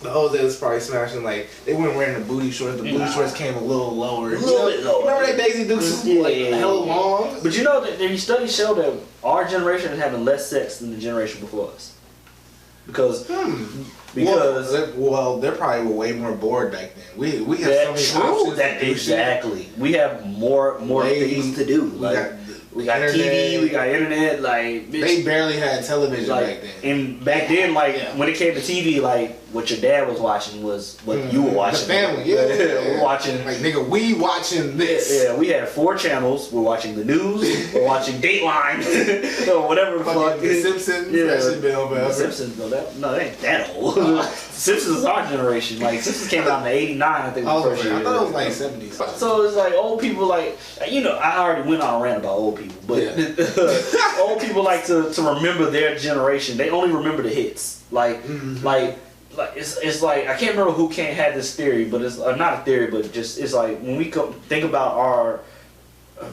the hoes that was probably smashing, like they weren't wearing the booty shorts. The booty shorts came a little lower. A little bit lower. Remember that Daisy Dukes hella long? But you know that the studies show that our generation is having less sex than the generation before us. Because well, they're probably way more bored back then. We have so many options. Exactly. We have more things to do. We got TV, we got internet, like bitch, they barely had television back then. And back then, when it came to TV, like what your dad was watching was what you were watching. The family, we're watching. Like nigga, we watching this. Yeah, we had 4 channels. We're watching the news. We're watching Dateline, or whatever the fuck. The Simpsons. That shit been on forever. The Simpsons, they ain't that old. Simpsons is our generation. Like Simpsons came out in '89, I think. I thought it was like '70s. So it's like old people, like I already went on a rant about old people, but old people like to remember their generation. They only remember the hits. Like it's like I can't remember who had this theory, but it's not a theory, but just it's like when we think about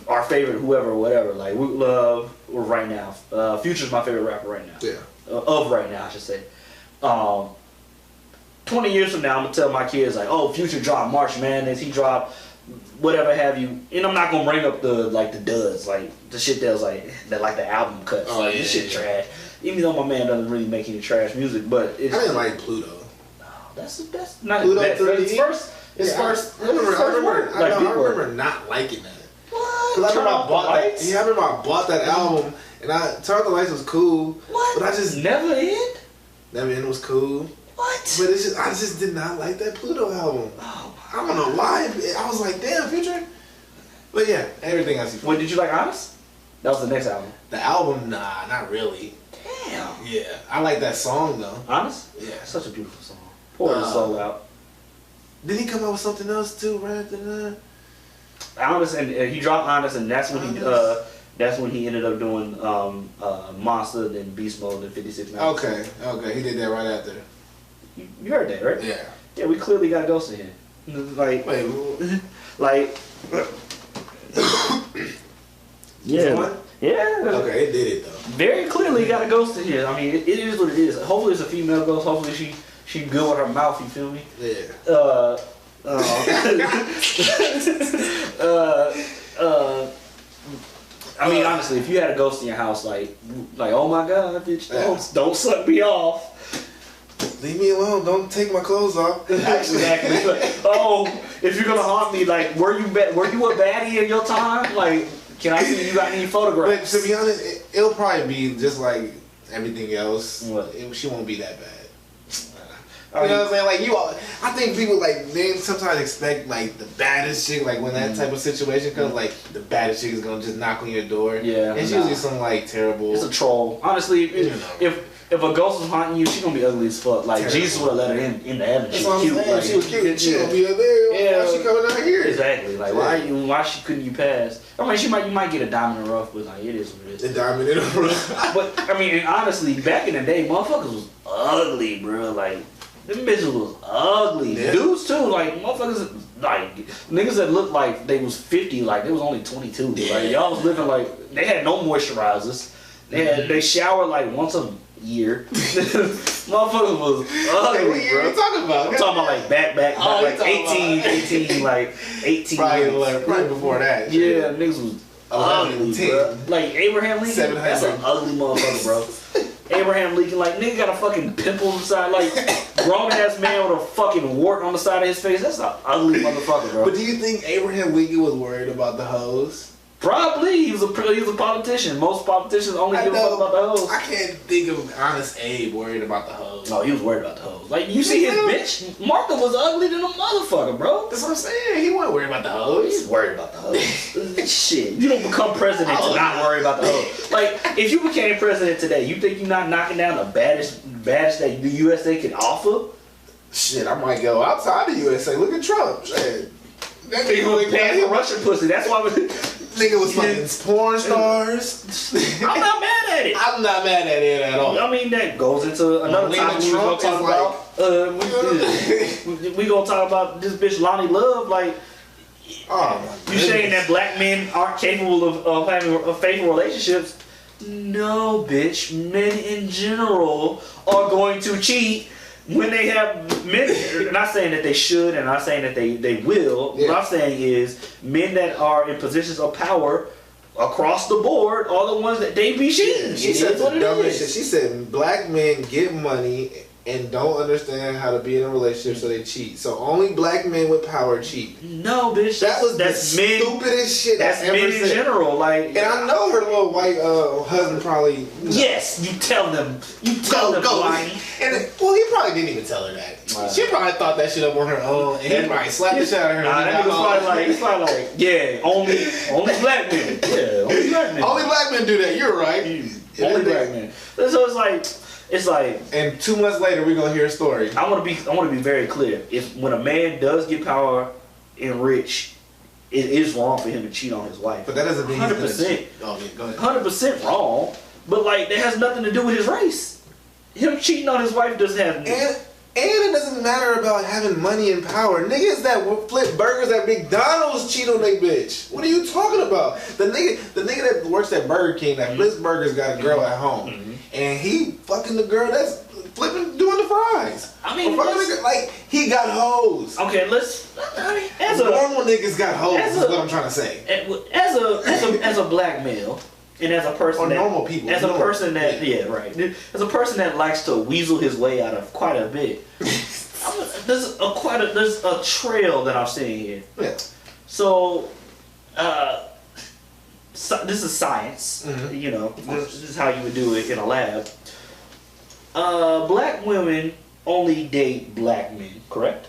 our favorite whoever or whatever, like we love right now. Future's my favorite rapper right now. Yeah. Of right now, I should say. 20 years from now, I'm gonna tell my kids like, oh, Future dropped March Madness, he dropped whatever have you, and I'm not gonna bring up the duds, like the shit that was like the album cuts. Oh, like this shit trash. Even though my man doesn't really make any trash music, but it's, I didn't like Pluto. No, that's not Pluto that. 3D? It's first. I remember not liking that. What? Because I remember I bought that album And Turn Off the Lights was cool. What? But I just Never End. Never End was cool. What? But I just did not like that Pluto album. Oh, I don't know why. I was like, damn, Future. But yeah, everything I see. Wait, did you like Honest? That was the next album. The album, nah, not really. Damn. Yeah, I like that song though. Honest? Yeah, Such a beautiful song. Pour his soul out. Did he come out with something else too, right after that? Honest, and he dropped Honest, and that's when he ended up doing Monster, then Beast Mode, then 56 Nights. Okay, he did that right after. You heard that, right? Yeah. Yeah, we clearly got Ghost in here. Like, wait, like, yeah, yeah. Okay, it did it though. Very clearly got a Ghost in here. I mean, it is what it is. Hopefully, it's a female ghost. Hopefully, she good with her mouth. You feel me? Yeah. I mean, honestly, if you had a ghost in your house, like, oh my god, bitch, don't suck me off. Leave me alone. Don't take my clothes off. Exactly. Oh, if you're gonna haunt me, like, were you a baddie in your time? Like, can I see you got any photographs? But to be honest, it'll probably be just like everything else. What? She won't be that bad. You know what I'm saying? Like I think people like men sometimes expect like the baddest chick. Like when that type of situation comes, like the baddest chick is gonna just knock on your door. Yeah, it's usually some like terrible. It's a troll. Honestly, if a ghost was haunting you, she gonna be ugly as fuck. Like terrible. Jesus would have let her in the heaven. She was cute. Like, she was cute. She gonna be up there. Yeah, why she coming out here? Exactly. Like why couldn't you pass? I mean, you might get a diamond in the rough, but like it is what it is. A diamond in the rough. But I mean, and honestly, back in the day, motherfuckers was ugly, bro. Like. Them bitches was ugly. Yeah. Dudes too, like motherfuckers, like niggas that looked like they was 50, like they was only 22. Yeah. Like y'all was living like they had no moisturizers. They showered like once a year. Motherfuckers was ugly, bro. What are you talking about? I'm talking about like back like 18, like 18. Probably before that. Yeah, niggas was ugly, bro. Like Abraham Lincoln, that's an ugly motherfucker, bro. Abraham Lincoln, like, nigga got a fucking pimple on the side, like, grown-ass man with a fucking wart on the side of his face. That's an ugly motherfucker, bro. But do you think Abraham Lincoln was worried about the hoes? Probably. He was a politician. Most politicians only give a fuck about the hoes. I can't think of Honest Abe worried about the hoes. No, he was worried about the hoes. Like, you see his bitch? Martha was ugly than a motherfucker, bro. That's what I'm saying. He wasn't worried about the hoes. He's worried about the hoes. Shit. You don't become president to not worry about the hoes. Like, if you became president today, you think you're not knocking down the baddest that the USA can offer? Shit, I might go outside the USA. Look at Trump. Shit. That nigga was paying for Russian pussy. That's why nigga was fucking porn stars. I'm not mad at it. I'm not mad at it at all. I mean, that goes into another topic we gonna talk about. We gonna talk about this bitch Lonnie Love. Like, you saying that black men aren't capable of having faithful relationships? No, bitch. Men in general are going to cheat. When they have men, not saying that they should, and not saying that they will. Yeah. What I'm saying is men that are in positions of power across the board are the ones that they be cheating. She said the dumbest shit. She said black men get money and don't understand how to be in a relationship, so they cheat. So only black men with power cheat. No, bitch. That's the stupidest shit that's men in general. Like, and I know her little white husband probably. Yes, you tell them. Go. And well, he probably didn't even tell her that. She probably thought that shit up on her own, and he probably slapped the shit out of her. That nigga's probably like, yeah, only black men. Yeah, only black men. Only black men do that. You're right. Only black men. So it's like, and 2 months later we're gonna hear a story. I want to be very clear. If when a man does get power and rich, it is wrong for him to cheat on his wife. But that doesn't mean 100%. Oh yeah, go ahead. 100% wrong. But like that has nothing to do with his race. Him cheating on his wife doesn't have. And it doesn't matter about having money and power. Niggas that flip burgers at McDonald's cheat on they bitch. What are you talking about? The nigga that works at Burger King that flips burgers got a girl at home, and he fucking the girl that's flipping doing the fries. I mean, like he got hoes. Okay, as normal niggas got hoes. Is what I'm trying to say. As a black male. And as a person normal people. As a person that As a person that likes to weasel his way out of quite a bit. There's a trail that I'm seeing here. Yeah. So this is science. Mm-hmm. You know, this is how you would do it in a lab. Black women only date black men, correct?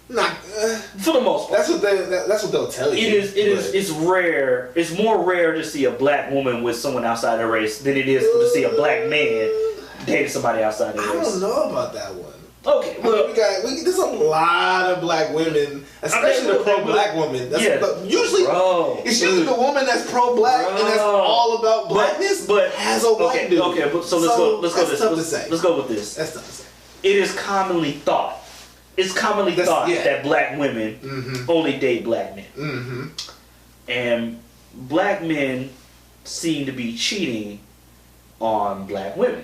Not for the most part. That's what they'll tell you. It's rare. It's more rare to see a black woman with someone outside her race than it is to see a black man dating somebody outside their race. I don't know about that one. Okay, well, there's a lot of black women, especially the pro-black women. Usually, it's usually the woman that's pro-black and that's all about blackness, but has a white dude. Okay, but so let's go with this. That's tough to say. It is commonly thought. It's commonly thought that black women only date black men, and black men seem to be cheating on black women.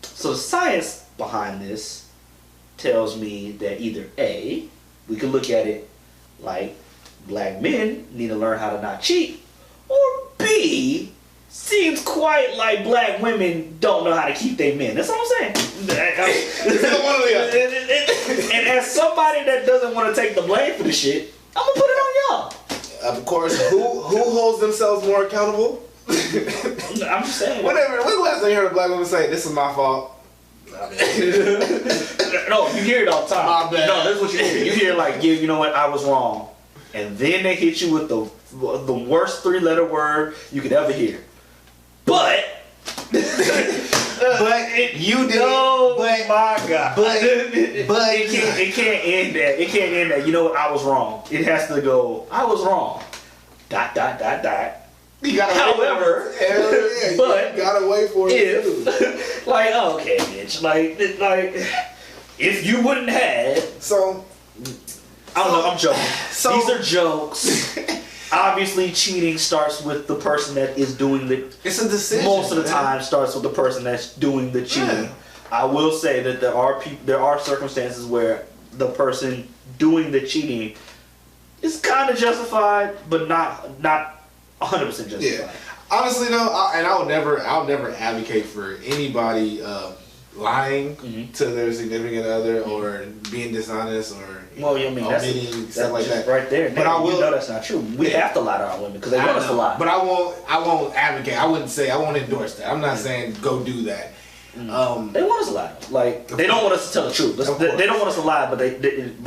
So the science behind this tells me that either A, we can look at it like black men need to learn how to not cheat, or B, seems quite like black women don't know how to keep their men. That's all I'm saying. And as somebody that doesn't want to take the blame for the shit, I'm gonna put it on y'all. Of course, who holds themselves more accountable? I'm just saying. Whatever. When's the last time you heard a black woman say, "This is my fault"? No, you hear it all the time. My bad. No, that's what you hear. You hear like, yeah, you know what, I was wrong, and then they hit you with the worst 3-letter word you could ever hear. But you did. Oh but, my God! But it can't end that. It can't end that. You know what? I was wrong. It has to go. I was wrong. ... You gotta However, but you gotta wait for it. Like, okay, bitch. Like, if you wouldn't have. So, I don't know. I'm joking. These are jokes. Obviously, cheating starts with the person that is doing the. It's a decision. Most of the time, starts with the person that's doing the cheating. Yeah. I will say that there are circumstances where the person doing the cheating is kind of justified, but not 100% justified. Yeah. Honestly, though, I'll never advocate for anybody lying to their significant other or being dishonest or omitting stuff like that. Right there. But I will. You know that's not true. We have to lie to our women because they want us to lie. But I won't advocate. I won't endorse that. I'm not saying go do that. They want us to lie. Like they don't want us to tell the truth. They don't want us to lie, but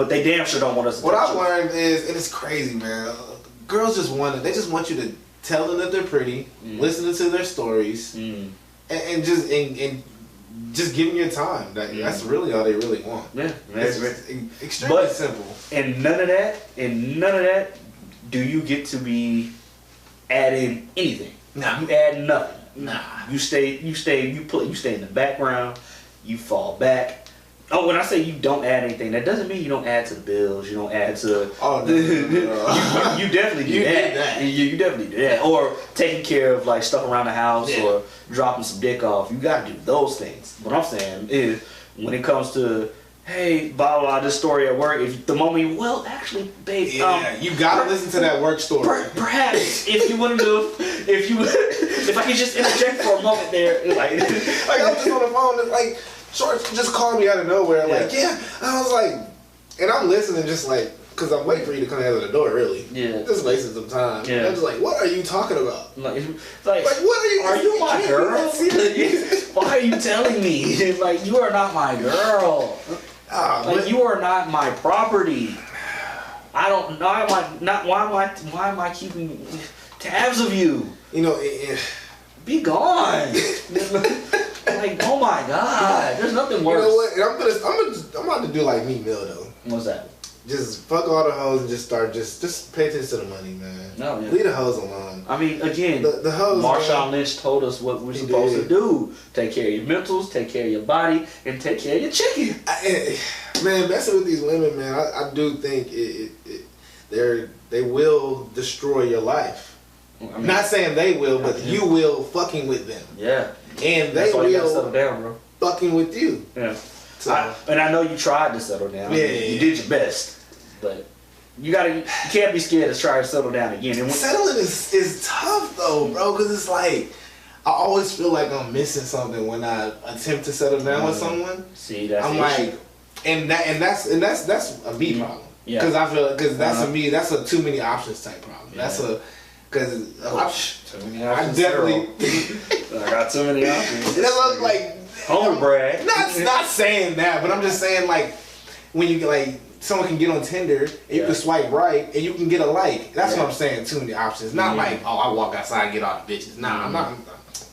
they damn sure don't want us to. What I've learned is, and it's crazy, man. Girls just want you to tell them that they're pretty, listen to their stories, and just give them your time. That's really all they really want. Yeah, it's extremely simple. And none of that, do you get to be adding anything? Nah. You add nothing. Nah. You stay in the background. You fall back. Oh, when I say you don't add anything, that doesn't mean you don't add to the bills. You don't add to. Oh no. You definitely do that. You definitely do that. Or taking care of like stuff around the house or dropping some dick off. You gotta do those things. What I'm saying is, when it comes to, hey, blah blah, this story at work. If the moment, actually, babe, you gotta listen to that work story. Perhaps if you wanted to, if I could just interject for a moment there, like I was just on the phone, and like. Short just called me out of nowhere, like, I was like, and I'm listening just like, because I'm waiting for you to come out of the door, really. Yeah. Just wasting some time. Yeah. I'm just like, what are you talking about? Like what are you my girl? Why are you telling me? Like, you are not my girl. You are not my property. I don't know. Why am I keeping tabs of you? You know, be gone. Like, oh my God, there's nothing worse. You know what? I'm about to do like Meek Mill though. What's that? Just fuck all the hoes and just start just pay attention to the money, man. No, yeah. Leave the hoes alone. I mean, again, the hoes. Marshawn Lynch told us what we're supposed to do: take care of your mentals, take care of your body, and take care of your chicken. Man, messing with these women, man, I do think they will destroy your life. I mean, not saying they will, but you will fucking with them. Yeah. And they will settle down, bro. Fucking with you. Yeah. So, I know you tried to settle down. Yeah. You did your best. But you can't be scared to try to settle down again. And settling is tough though, bro, because it's like I always feel like I'm missing something when I attempt to settle down with someone. See, that's I'm like, and that's a me problem. Yeah. Because I feel that's to me that's a too many options type problem. Yeah. That's a because too many options. I definitely I got too many options. That looks like home brag. Not saying that, but I'm just saying like when you like someone can get on Tinder and you can swipe right and you can get a like. That's what I'm saying. Too many options. Not like I walk outside and get all the bitches. Nah, I'm not.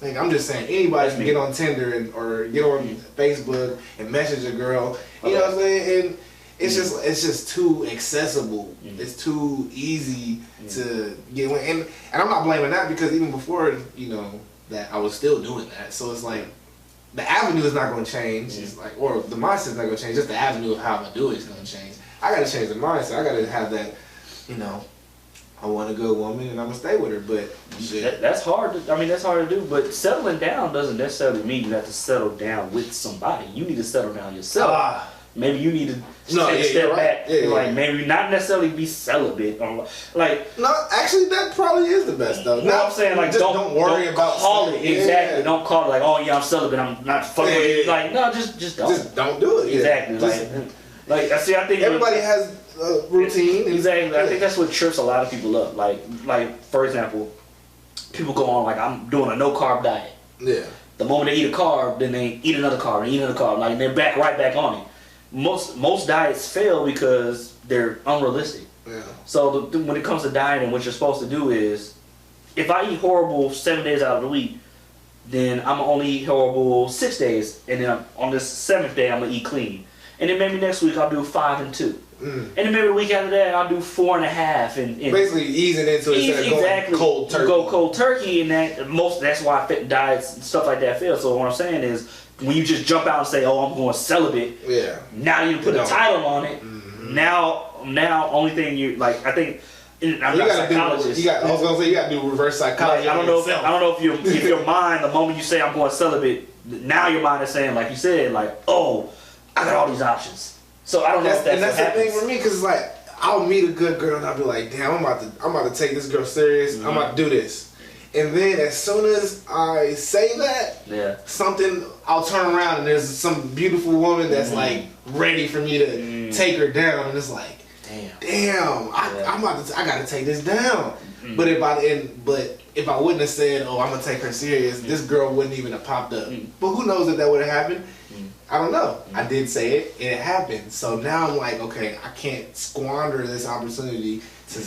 Like, I'm just saying anybody can get on Tinder or get on Facebook and message a girl. You know what I'm saying? And it's just too accessible. It's too easy to get in. And I'm not blaming that because even before that I was still doing that. So it's like the avenue is not going to change. It's like or the mindset's not going to change. Just the avenue of how I'm gonna do it is going to change. I got to change the mindset. I got to have that. I want a good woman and I'm gonna stay with her, but that's hard. That's hard to do. But settling down doesn't necessarily mean you have to settle down with somebody. You need to settle down yourself. Maybe you need to take a step back. Like maybe not necessarily be celibate. Or like no, actually that probably is the best though. You know what I'm saying? Like just don't worry about call it exactly. Yeah. Don't call it like, oh yeah, I'm celibate. I'm not fucking with you. Like no, just don't. Just don't do it. Exactly. Like I think everybody has a routine. Exactly. I think that's what trips a lot of people up. Like for example, people go on like I'm doing a no carb diet. Yeah. The moment they eat a carb, then they eat another carb, and eat another carb. Like they're right back on it. Most diets fail because they're unrealistic. Yeah. So when it comes to dieting, what you're supposed to do is, if I eat horrible 7 days out of the week, then I'm gonna only eat horrible 6 days, and then on this 7th day I'm gonna eat clean. And then maybe next week I'll do 5 and 2. And then maybe the week after that I'll do 4 and a half. And basically easing into it instead of going cold turkey. Go cold turkey, and that's why fit diets and stuff like that fail. So what I'm saying is, when you just jump out and say, "Oh, I'm going celibate," now you put a title on it. Now, only thing you like, I think. I'm not a psychologist. I was gonna say you got to do reverse psychology. Like, I don't know if your mind, the moment you say I'm going celibate, now your mind is saying, like you said, like, oh, I got all these options. So I don't know if that's the thing for me, because it's like I'll meet a good girl and I'll be like, damn, I'm about to take this girl serious. I'm about to do this. And then as soon as I say that, something, I'll turn around and there's some beautiful woman that's like ready for me to take her down, and it's like, damn, I gotta take this down. But if I wouldn't have said, oh, I'm gonna take her serious, this girl wouldn't even have popped up. But who knows if that would have happened? I don't know. I did say it, and it happened. So now I'm like, okay, I can't squander this opportunity to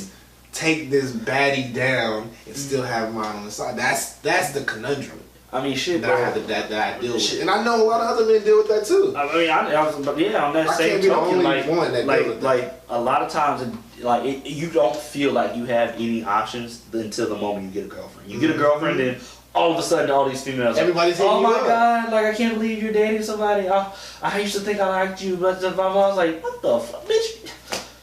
take this baddie down and still have mine on the side. That's the conundrum. I mean, shit, that I deal with, and I know a lot of other men deal with that too. I mean, on that same token, like a lot of times, you don't feel like you have any options until the moment you get a girlfriend. You get a girlfriend, then all of a sudden, all these females, everybody's oh my god, like I can't believe you're dating somebody. I used to think I liked you, but I was like, what the fuck, bitch?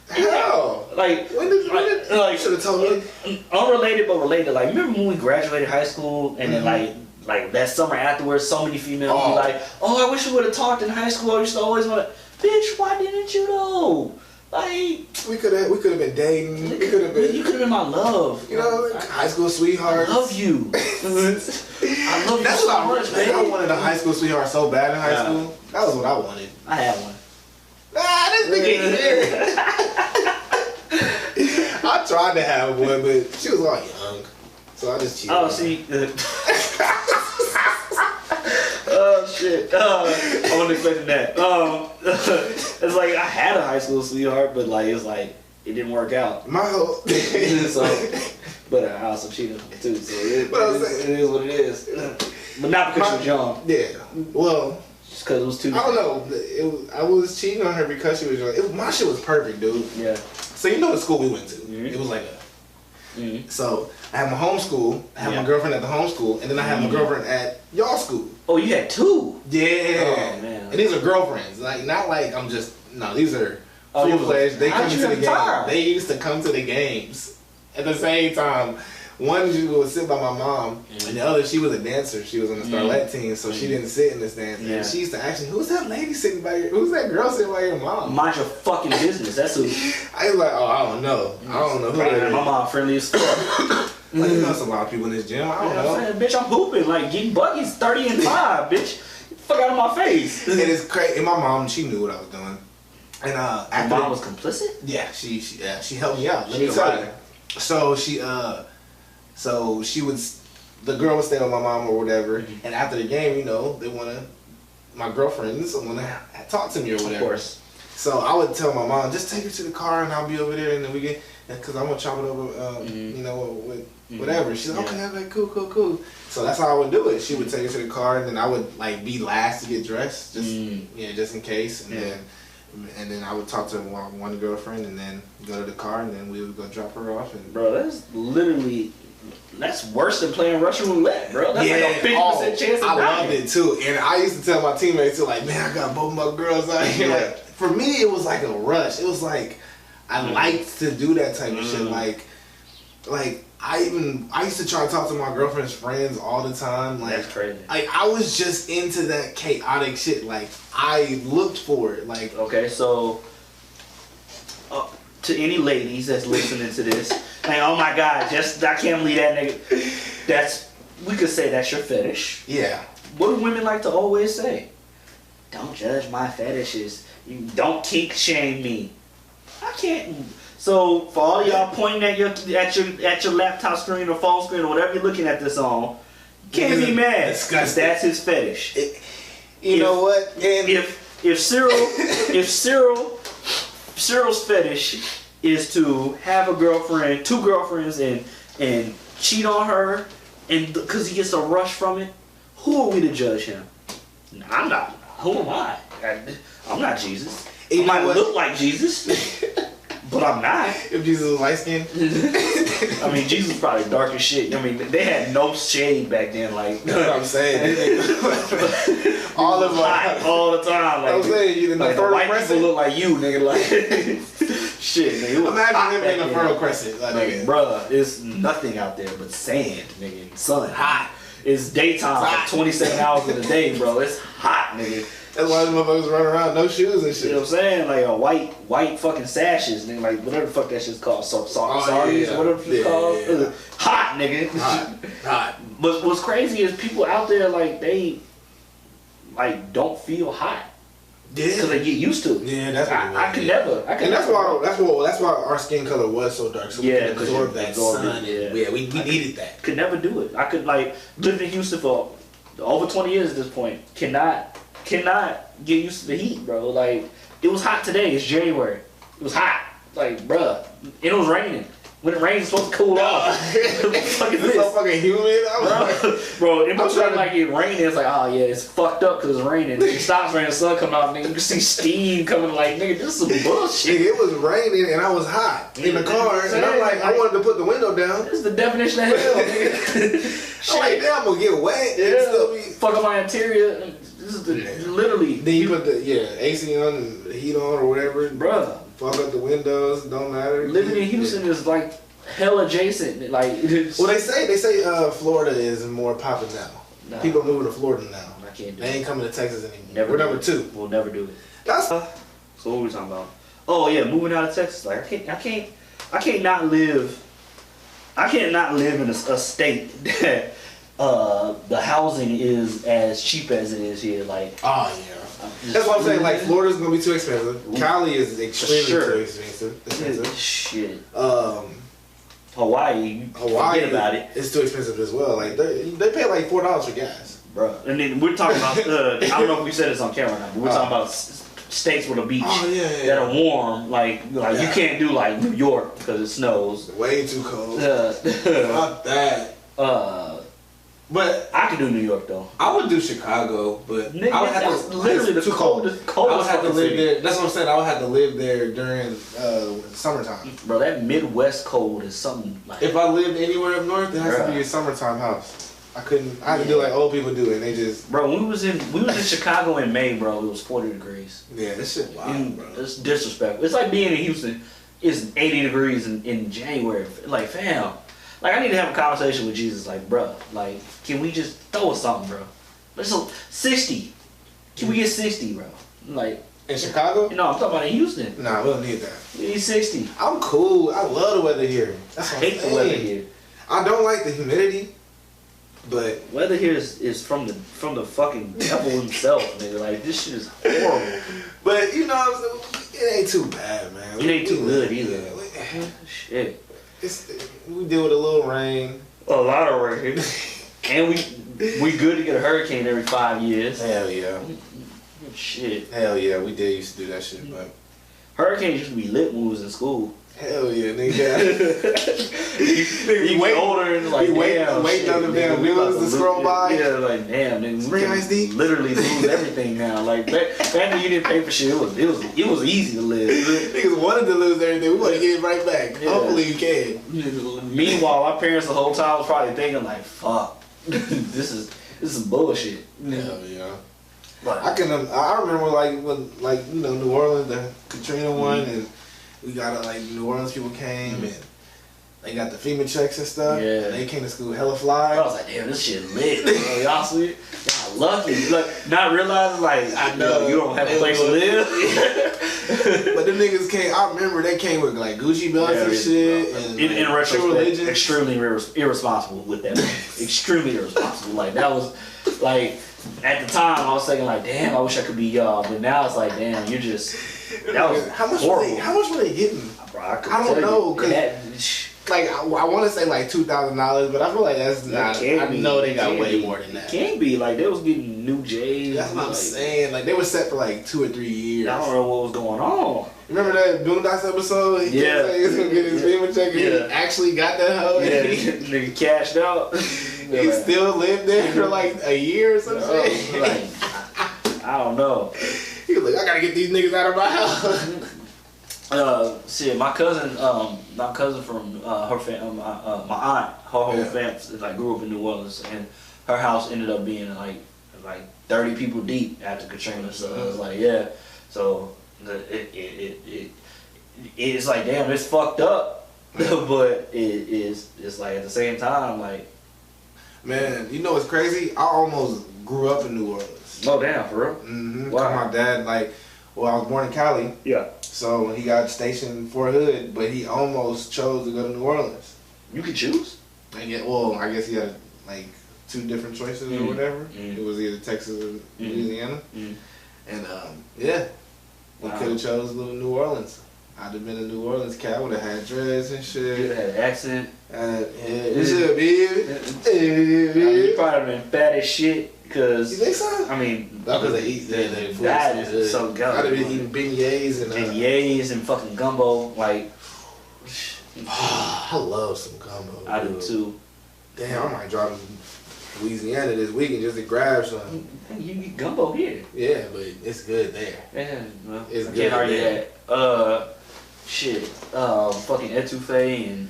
Hell, like when did you should have told me. Unrelated but related. Like, remember when we graduated high school, and then like that summer afterwards, so many females be like, oh, I wish we would have talked in high school. I used to always want to, bitch, why didn't you though? Like, we could have been dating. You could have been my love. You know, high school sweetheart. I love you. I love you That's so much, baby. I wanted a high school sweetheart so bad in high school. That was what I wanted. I had one. Nah, this nigga here. I tried to have one, but she was all young, so I just cheated. Oh, see. Oh shit! I wasn't expecting that. It's like I had a high school sweetheart, but like it's like it didn't work out. My whole but I also cheated on her too, so it is what it is. But not because she was young. Yeah. Well, just because it was too. I don't know. I was cheating on her because she was young. My shit was perfect, dude. Yeah. So you know the school we went to? It was like a. So I had my home school, I had my girlfriend at the home school, and then I had my girlfriend at y'all school. Oh, you had two? Yeah. Oh man. And these are girlfriends, like not like I'm just these are full-fledged. They come to the game. They used to come to the games at the same time. One would sit by my mom, and the other, she was a dancer. She was on the Starlet team, so she didn't sit in this dance. Yeah. And she used to ask me, who's that lady sitting by your, who's that girl sitting by your mom? Mind your fucking business. That's who. I was like, oh, I don't know. I don't know who that is. My mom friendly as fuck. Like, you know, there's a lot of people in this gym. I don't know. I'm saying, bitch, I'm hooping. Like, getting buckets 30 and 5, bitch. Get the fuck out of my face. And it's crazy. And my mom, she knew what I was doing. And your mom was complicit? Yeah, she helped me out. Let me tell you. So the girl would stay with my mom or whatever, and after the game, you know, my girlfriends wanna talk to me or whatever. Of course. So I would tell my mom, just take her to the car and I'll be over there, and then we get, because I'm gonna chop it over, you know, with whatever. She's like, okay, cool. So that's how I would do it. She would take her to the car, and then I would like be last to get dressed, just just in case, and then I would talk to one girlfriend, and then go to the car, and then we would go drop her off. And bro, that's worse than playing Russian roulette, bro. That's like a 50% chance of dying. I loved it too, and I used to tell my teammates too, like, man, I got both my girls out here. Like, for me, it was like a rush. It was like I liked to do that type of shit. Like I used to try to talk to my girlfriend's friends all the time. Like, that's crazy. Like, I was just into that chaotic shit. Like, I looked for it. Like, okay, so to any ladies that's listening to this, like, oh my God, I can't believe that nigga. We could say that's your fetish. Yeah. What do women like to always say? Don't judge my fetishes. You don't kink shame me. I can't. So for all y'all pointing at your laptop screen or phone screen or whatever you're looking at this on, you can't be mad. Because that's his fetish. You know what? And if Cyril's fetish is to have a girlfriend, 2 girlfriends, and cheat on her, and because he gets a rush from it, who are we to judge him? I'm not. Who am I? I'm not Jesus. I might look like Jesus, but I'm not. If Jesus was light skinned? I mean, Jesus was probably dark as shit. I mean, they had no shade back then. Like, that's what I'm saying. all of hot all the time. Like, I'm saying, you like the white people look like you, nigga. Like, shit, nigga. Imagine living in a Fertile Crescent, like, bruh, it's nothing out there but sand, nigga. Sun, hot. It's daytime, like 27 hours in the day, bro. It's hot, nigga. That's why them motherfuckers run around no shoes and shit. You know what I'm saying? Like a white fucking sashes, nigga. Like whatever the fuck that shit's called. Sorry, whatever it's called. Yeah. Hot, nigga. Hot. But what's crazy is people out there, like, they like don't feel hot. Yeah. Because they get used to it. Yeah, that's what I could never. And that's why our skin color was so dark. So we could absorb that sun. Yeah, we needed that. Could never do it. I could, like, lived in Houston for over 20 years at this point. Cannot get used to the heat, bro. Like, it was hot today. It's January. It was hot. Like, bruh. It was raining. When it rains, it's supposed to cool off. It's so fucking humid. Bro, it was like it raining. It's like, oh yeah, it's fucked up because it's raining. It stops raining, the sun come out, nigga. You can see steam coming. Like, nigga, this is some bullshit. Nigga, it was raining and I was hot in the car, and I'm like, I wanted to put the window down. This is the definition of hell, nigga. I'm like, damn, I'm gonna get wet. Yeah, and still be fuck up my interior. This is literally. Then you put the AC on and the heat on or whatever, bruh. Fuck up the windows, don't matter. Living in Houston is like hell adjacent. Like, well, they say Florida is more popping now. Nah. People are moving to Florida now. I can't do They it. ain't coming to Texas anymore. We're number 2. We'll never do it. That's so what are we talking about? Oh yeah, moving out of Texas. Like I can't not live in a state that the housing is as cheap as it is here. Like, oh yeah. That's what I'm saying. Like, Florida's gonna be too expensive. Cali is extremely too expensive. Shit. Hawaii. Forget about it. It's too expensive as well. Like, they pay like $4 for gas, bro. And then we're talking about. I don't know if we said this on camera now, but we're talking about states with a beach that are warm. Like you can't do like New York because it snows. Way too cold. Not that. But I could do New York though. I would do Chicago, but nigga, I would have to literally the coldest. I would have to live there. That's what I'm saying. I would have to live there during summertime. Bro, that Midwest cold is something like. If I lived anywhere up north, it has to be a summertime house. I couldn't. I had to do like old people do, and they just. Bro, we was in Chicago in May, bro. It was 40 degrees. Yeah, this shit wild, bro. It's disrespectful. It's like being in Houston. It's 80 degrees in January. Like, fam. Like, I need to have a conversation with Jesus. Like, bro, like, can we just throw us something, bro? Let's 60. Can we get 60, bro? Like, in Chicago? No, I'm talking about in Houston. Nah, we don't need that. We need 60. I'm cool. I love the weather here. That's what I hate the weather here. I don't like the humidity, but weather here is from the fucking devil himself, nigga. Like, this shit is horrible. But you know, It ain't too bad, man. It ain't too good either. Shit. We deal with a little rain. A lot of rain. And we good to get a hurricane every 5 years. Hell yeah. Shit. Hell yeah, we did used to do that shit, but hurricanes used to be lit when we was in school. Hell yeah, nigga. you get older and like, waiting on the damn news to scroll by. Yeah, like damn, nigga. Spring Ice Deep. Literally lose everything now. Like back when you didn't pay for shit, it was easy to live. Niggas wanted to lose everything. We want to get it right back. Yeah. Hopefully you can. Meanwhile, our parents the whole time was probably thinking like, fuck, this is bullshit. Hell yeah. I remember when New Orleans, the Katrina one, and we got New Orleans people came and they got the FEMA checks and stuff. Yeah. And they came to school hella fly. I was like, damn, this shit lit, bro. Y'all sweet. Y'all lucky. Like, not realizing, like, I know you don't have a place to live. But them niggas came, I remember they came with like Gucci belts and shit. And in retrospect, extremely irresponsible with that. Extremely irresponsible. Like, that was, like, at the time, I was thinking, like, damn, I wish I could be y'all. But now it's like, damn, you're just, that was horrible. How much were they getting? Bro, I don't know. Like, I want to say like $2,000, but I feel like that's not. I know they got way more than that. It can be. Like, they was getting new J's. That's what I'm saying. Like, they were set for like 2 or 3 years. I don't know what was going on. Remember that Boondocks episode? He he was going to get his FEMA check and he actually got that hoe. Yeah, nigga cashed out. He still lived there for like a year or something. Like, I don't know. He was like, I got to get these niggas out of my house. Shit, my cousin from her family, my aunt, her whole family, like, grew up in New Orleans, and her house ended up being like 30 people deep after Katrina. So it was like, yeah, so it's like, damn, it's fucked up, but it's like at the same time, like, man, you know what's crazy? I almost grew up in New Orleans. Oh damn, for real? Mm-hmm. Wow. My dad, I was born in Cali. Yeah. So he got stationed in Fort Hood, but he almost chose to go to New Orleans. You could choose? I guess he had like 2 different choices or whatever. It was either Texas or Louisiana. And we could have chose New Orleans. I'd have been in New Orleans cat. I would have had dreads and shit. You would have had an accent. This shit, baby. You probably have been fat as shit. Cause, you think so? I mean, because they eat their food. That is so good. I'd have been eating beignets and fucking gumbo. Like, I love some gumbo. I do too. Damn, I might drive to Louisiana this weekend just to grab some. You get gumbo here. Yeah, but it's good there. Yeah, well, it's I good can't argue there. that. Shit, fucking etouffee and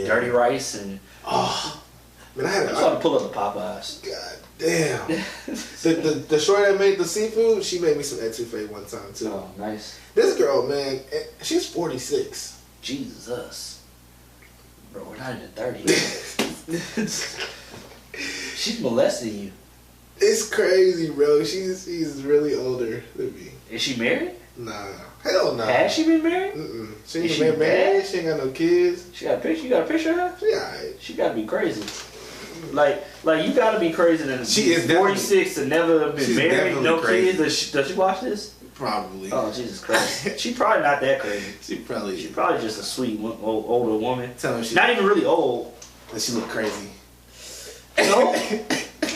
dirty rice and. Man, I started to pull up the Popeyes. God damn. the short that made the seafood, she made me some etouffee one time too. Oh, nice. This girl, man, she's 46. Jesus. Bro, we're not even 30. She's molesting you. It's crazy, bro. She's really older than me. Is she married? Nah. Hell no. Has she been married? She ain't been married. She ain't got no kids. She got a picture? You got a picture of her? Yeah. She gotta be crazy. Like you gotta be crazy to she is 46 and never been married, no crazy. kids. Does she watch this? Probably. Oh, Jesus Christ. She probably not that crazy. She probably just a sweet older woman. Tell me not even really old. But she look crazy. No?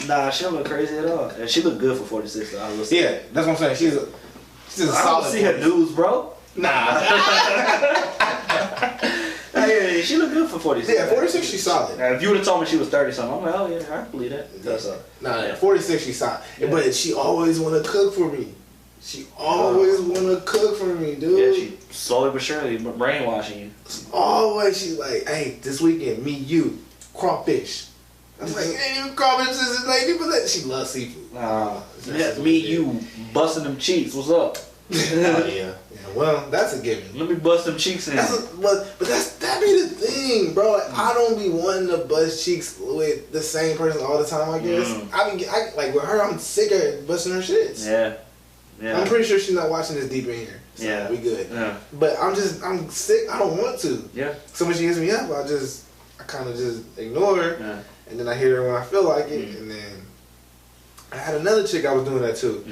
Nah, she don't look crazy at all. And she look good for 46 though. Yeah, that's what I'm saying. She's a solid. I don't see her news, bro. Nah. Yeah, she look good for 46. Yeah, 46 she's solid. Now, if you would have told me she was 30 something, I'm like, oh yeah, I can believe that. Nah, 46 she's solid. Yeah. But she always want to cook for me. She always want to cook for me, dude. Yeah, she slowly but surely brainwashing you. Always, she's like, hey, this weekend, me, you, crawfish. I was like, ain't even crawfish is a lady, but she loves seafood. Me, you, busting them cheeks. What's up? Oh yeah. Well, that's a given. Let me bust them cheeks in. But that be the thing, bro. Like, I don't be wanting to bust cheeks with the same person all the time. I guess I like with her. I'm sick of busting her shits. Yeah. I'm pretty sure she's not watching this deep in here. So we good. Yeah. But I'm sick. I don't want to. Yeah. So when she hits me up, I kind of just ignore her, and then I hit her when I feel like it, and then I had another chick I was doing that too.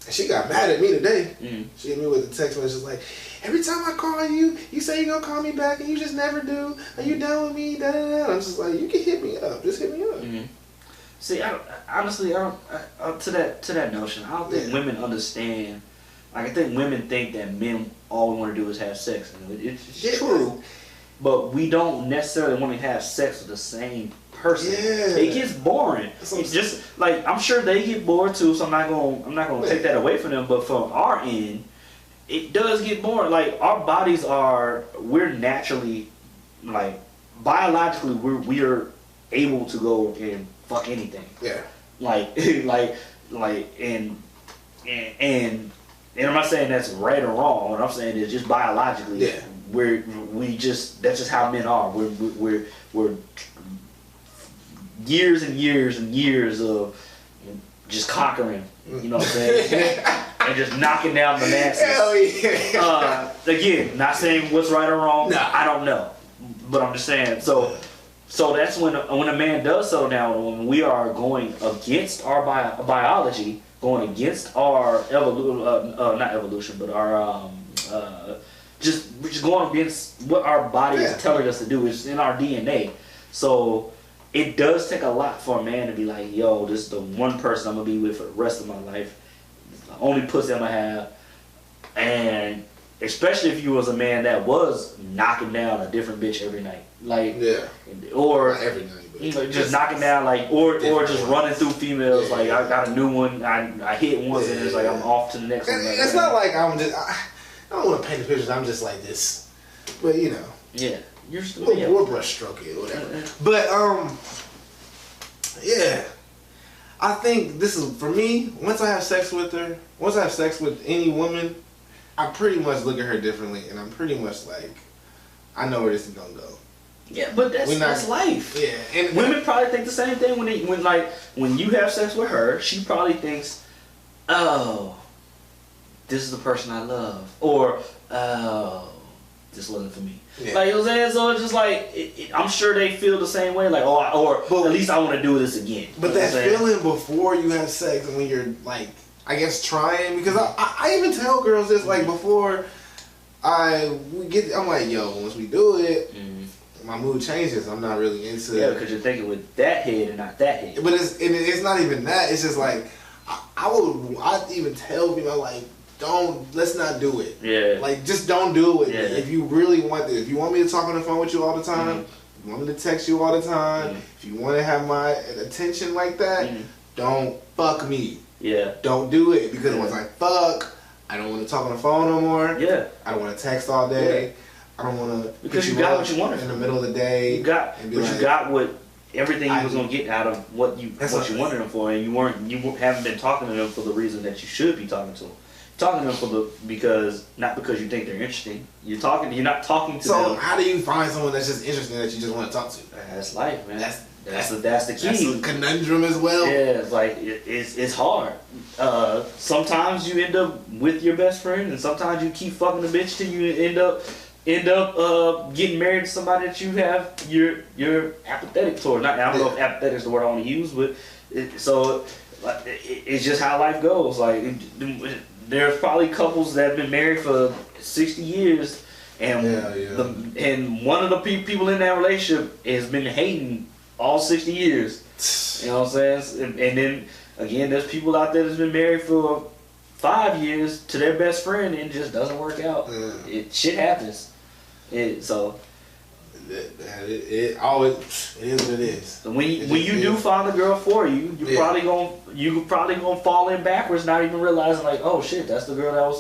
And she got mad at me today. She hit me with a text message like, every time I call you, you say you're gonna call me back and you just never do. Are you down with me? Da, da, da. I'm just like, you can hit me up. Just hit me up. See, honestly, to that notion, I don't think women understand. Like, I think women think that men all we want to do is have sex. And it's true, but we don't necessarily want to have sex with the same person. It gets boring. It's just like, I'm sure they get bored too. So I'm not gonna take that away from them. But from our end, it does get boring. Like, our bodies we're naturally, like, biologically, we're able to go and fuck anything. And I'm not saying that's right or wrong. What I'm saying is just biologically, that's just how men are. We're years and years and years of just conquering. You know what I'm saying? And just knocking down the masses. Hell yeah. Again, not saying what's right or wrong. Nah. I don't know, but I'm just saying. So that's when a man does settle down, when we are going against our biology, going against our not evolution, but our just going against what our body is telling us to do. It's in our DNA. So it does take a lot for a man to be like, yo, this is the one person I'm gonna be with for the rest of my life. It's the only pussy I'm gonna have. And especially if you was a man that was knocking down a different bitch every night, like or not every night, but just knocking down, like, or just running through females. Like, I got a new one, I hit once and it's like I'm off to the next one. Like, it's not like I'm just. I don't want to paint the pictures. I'm just like this, but you know. Yeah, you're still. We'll brush stroke it, whatever. But yeah. I think this is for me. Once I have sex with her, once I have sex with any woman, I pretty much look at her differently, and I'm pretty much like, I know where this is gonna go. Yeah, but that's life. Yeah, and women probably think the same thing when you have sex with her. She probably thinks, oh, this is the person I love, or oh, this wasn't for me. Yeah. Like, you know what I'm saying? So it's just like, I'm sure they feel the same way. Like, or at least I want to do this again. But that feeling before you have sex, and when you're like, I guess trying, because I even tell girls this, like, before I'm like, yo, once we do it, my mood changes. I'm not really into it. Yeah, because you're thinking with that head and not that head. But it's not even that. It's just like, I'd even tell people, like, let's not do it. Yeah. Like, just don't do it. Yeah. If you really want to, if you want me to talk on the phone with you all the time, if you want me to text you all the time, if you want to have my attention like that, don't fuck me. Yeah. Don't do it, because once I fuck, I don't want to talk on the phone no more. Yeah. I don't want to text all day. Yeah. I don't want to. Because you got what you wanted in the middle of the day. You got everything you was gonna get out of what you wanted them for, and you haven't been talking to them for the reason that you should be talking to them. Talking to them not because you think they're interesting. You're not talking to them. So how do you find someone that's just interesting that you just want to talk to? That's life, man. That's the key. That's a conundrum as well. Yeah, it's like it's hard. Sometimes you end up with your best friend, and sometimes you keep fucking the bitch till you end up getting married to somebody that you're apathetic toward. I don't know if apathetic is the word I want to use, but it's just how life goes. Like, there's probably couples that have been married for 60 years, and and one of the people in that relationship has been hating all 60 years. You know what I'm saying? And then again, there's people out there that's been married for 5 years to their best friend, and it just doesn't work out. Shit happens. It always is what it is. So when you do find a girl for you, you're probably gonna fall in backwards, not even realizing, like, oh shit, that's the girl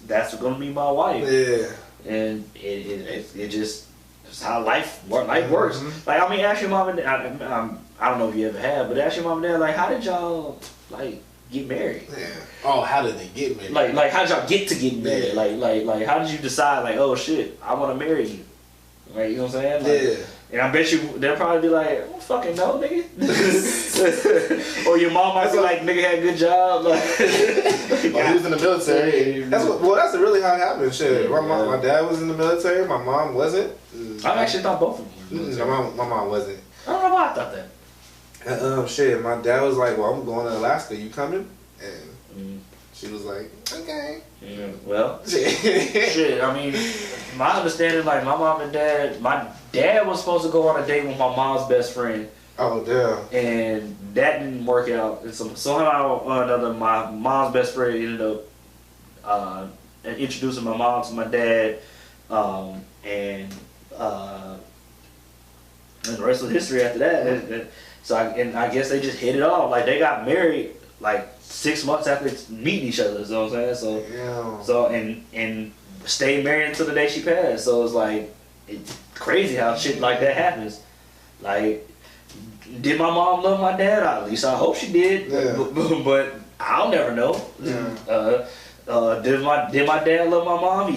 that's gonna be my wife. Yeah. And it just it's how life works. Like, I mean, ask your mom and dad. I don't know if you ever have, but ask your mom and dad, like, how did y'all get married? Yeah. Oh, how did they get married? Like how did y'all get to get married? Yeah. Like how did you decide, like, oh shit, I want to marry you? Like, you know what I'm saying? Like, yeah. And I bet you they'll probably be like, I don't fucking know, nigga. Or your mom might be like, nigga had a good job. Like, he was in the military. That's really how it happened. Shit. My dad was in the military. My mom wasn't. I actually thought both of them. My mom wasn't. I don't know why I thought that. Shit. My dad was like, well, I'm going to Alaska. You coming? And She was like, okay. Yeah, well, shit. I mean, my understanding, like my mom and dad, my dad was supposed to go on a date with my mom's best friend. Oh damn. And that didn't work out. And somehow or another, my mom's best friend ended up introducing my mom to my dad, and the rest was history after that. So I guess they just hit it off. Like they got married like 6 months after meeting each other. You know what I'm saying? So and stayed married until the day she passed. So it's like it's crazy how shit like that happens. Like, did my mom love my dad? At least I hope she did. Yeah. But I'll never know. Yeah. Did my dad love my mom?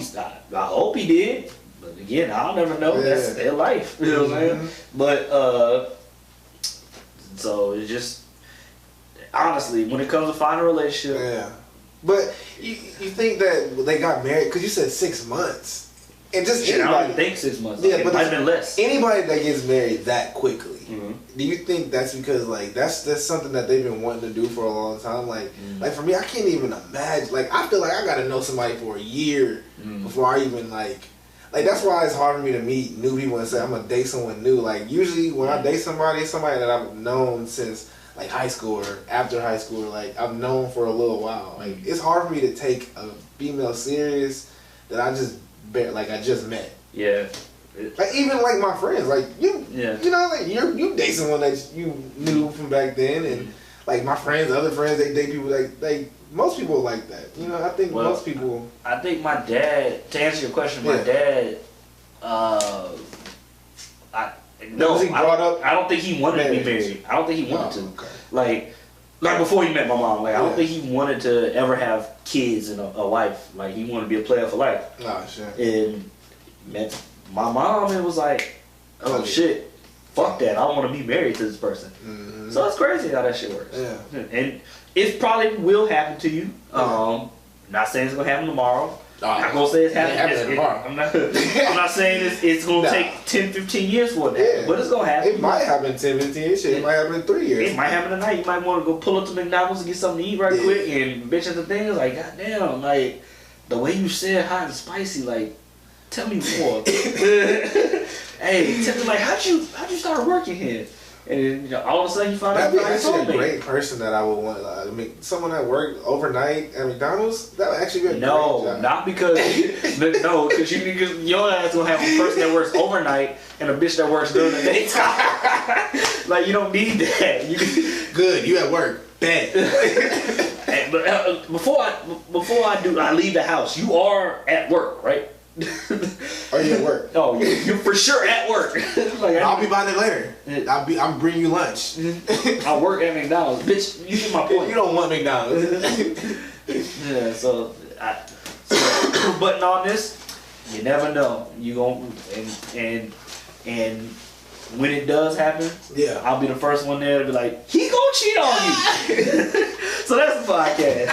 I hope he did. But again, I'll never know. Yeah. That's their life. You know what I'm saying? But so it's just honestly, when it comes to finding a relationship. Yeah. But you think that they got married because you said 6 months. And just anybody, I don't think 6 months. Yeah, it but might have been less. Anybody that gets married that quickly, do you think that's because like that's something that they've been wanting to do for a long time? Like, like for me, I can't even imagine. Like, I feel like I gotta know somebody for a year before I even like that's why it's hard for me to meet new people and say I'm gonna date someone new. Like, usually when I date somebody that I've known since like high school or after high school, or like I've known for a little while. Like, it's hard for me to take a female serious that I just met. Yeah. Like, even like my friends, like you know, like you date someone that you knew from back then, and like my friends, other friends, they date people like most people like that. You know, I think most people. I think my dad. To answer your question, my dad. I don't think he wanted to be married. I don't think he wanted to. Okay. Like before he met my mom. Like I don't think he wanted to ever have kids and a wife. Like he wanted to be a player for life. Oh sure. And met my mom and was like, oh shit, fuck that. I want to be married to this person. So it's crazy how that shit works. Yeah. And it probably will happen to you. Not saying it's gonna happen tomorrow. I'm not gonna say it's happening tomorrow. I'm not saying it's gonna take 10, 15 years for it, but it's gonna happen. It might happen in 10, 15 years. It might happen in 3 years. It might happen tonight. You might want to go pull up to McDonald's and get something to eat right quick and bitch at the thing. Like, goddamn, like the way you said hot and spicy, like, tell me more. Hey, tell me, like, how'd you start working here? And all of a sudden you find out that'd be actually a great person that I would want. I mean, someone that worked overnight at McDonald's. That would actually be a great job. Not because because your ass gonna have a person that works overnight and a bitch that works during the daytime. Like, you don't need that. Good, you at work. Bad. But before I leave the house, you are at work, right? Are you at work? Oh, you're for sure at work. Like, I'll be by there later. I'm bringing you lunch. I work at McDonald's, bitch. You get my point. You don't want McDonald's. Yeah. So, but on this, you never know. You gonna and when it does happen, I'll be the first one there to be like, he gonna cheat on you. So that's the podcast.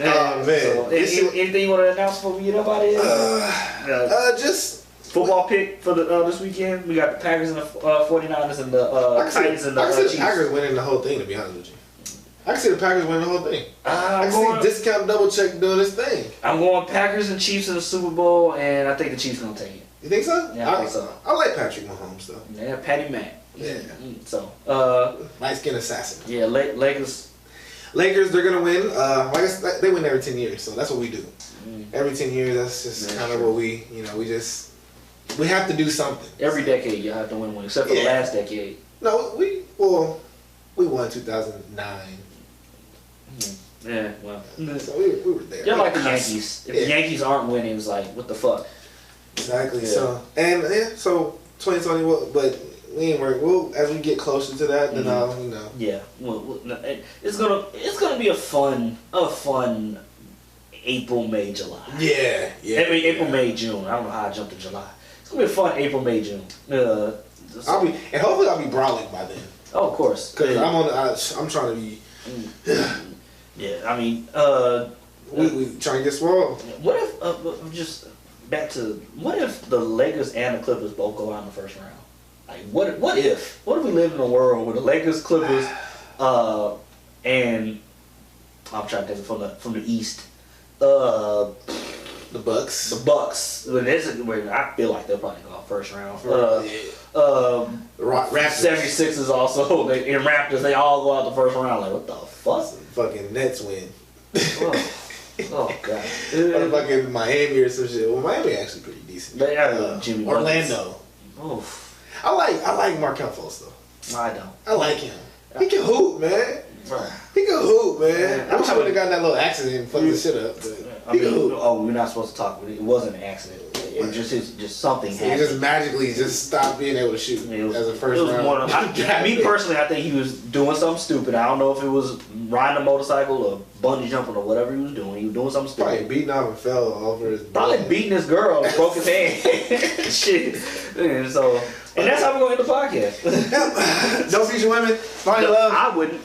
Oh man. So, anything you want to announce before we get up out of here? Just football pick for the this weekend. We got the Packers and the 49ers and the Titans and the Chiefs. I can see the Packers winning the whole thing, to be honest with you. I can see the Packers winning the whole thing. I can see Discount Double Check doing this thing. I'm going Packers and Chiefs in the Super Bowl, and I think the Chiefs gonna take it. You think so? Yeah, I think so. I like Patrick Mahomes though. Yeah, Patty Mac. Yeah. So light skin assassin. Yeah, Lakers, they're gonna win. I guess they win every 10 years, so that's what we do. Every 10 years, that's just kind of what we have to do something. Every decade you have to win one, except for the last decade. No, we won 2009. Yeah, well, so we were there. You're like the Yankees. If the Yankees aren't winning, it's like, what the fuck? Exactly. Yeah. So 2020, but we ain't work. Well, as we get closer to that, then Yeah. Well, it's gonna be a fun April, May, July. Yeah. I mean, April, May, June. I don't know how I jumped to July. It's gonna be a fun April, May, June. Hopefully I'll be brolic by then. Oh, of course. Because I'm trying to be. Yeah. I mean, we trying to get swole. What if what if the Lakers and the Clippers both go out in the first round? Like, what if we live in a world where the Lakers, Clippers, and I'm trying to think from the East. The Bucks. The Bucks. Where I feel like they'll probably go out first round. Raptors. 76ers also. In Raptors, they all go out the first round. Like, what the fuck? Fucking Nets win. Oh god. Fucking Miami or some shit. Well, Miami actually pretty decent. They have Jimmy Orlando. Oof. I like Markelle Fultz though. I don't. I like him. He can hoop, man. Right. He can hoop, man. I wish I would have gotten that little accident and fucked this shit up. But he can hoop. Oh, we're not supposed to talk. It wasn't an accident. It was just something happened. He just magically stopped being able to shoot as a first round. Me personally, I think he was doing something stupid. I don't know if it was riding a motorcycle or bungee jumping or whatever he was doing. He was doing something stupid. Probably beating off and fell over his Probably beating his girl and broke his hand. Shit. And that's how we're going to end the podcast. Don't feature women. Find love. I wouldn't.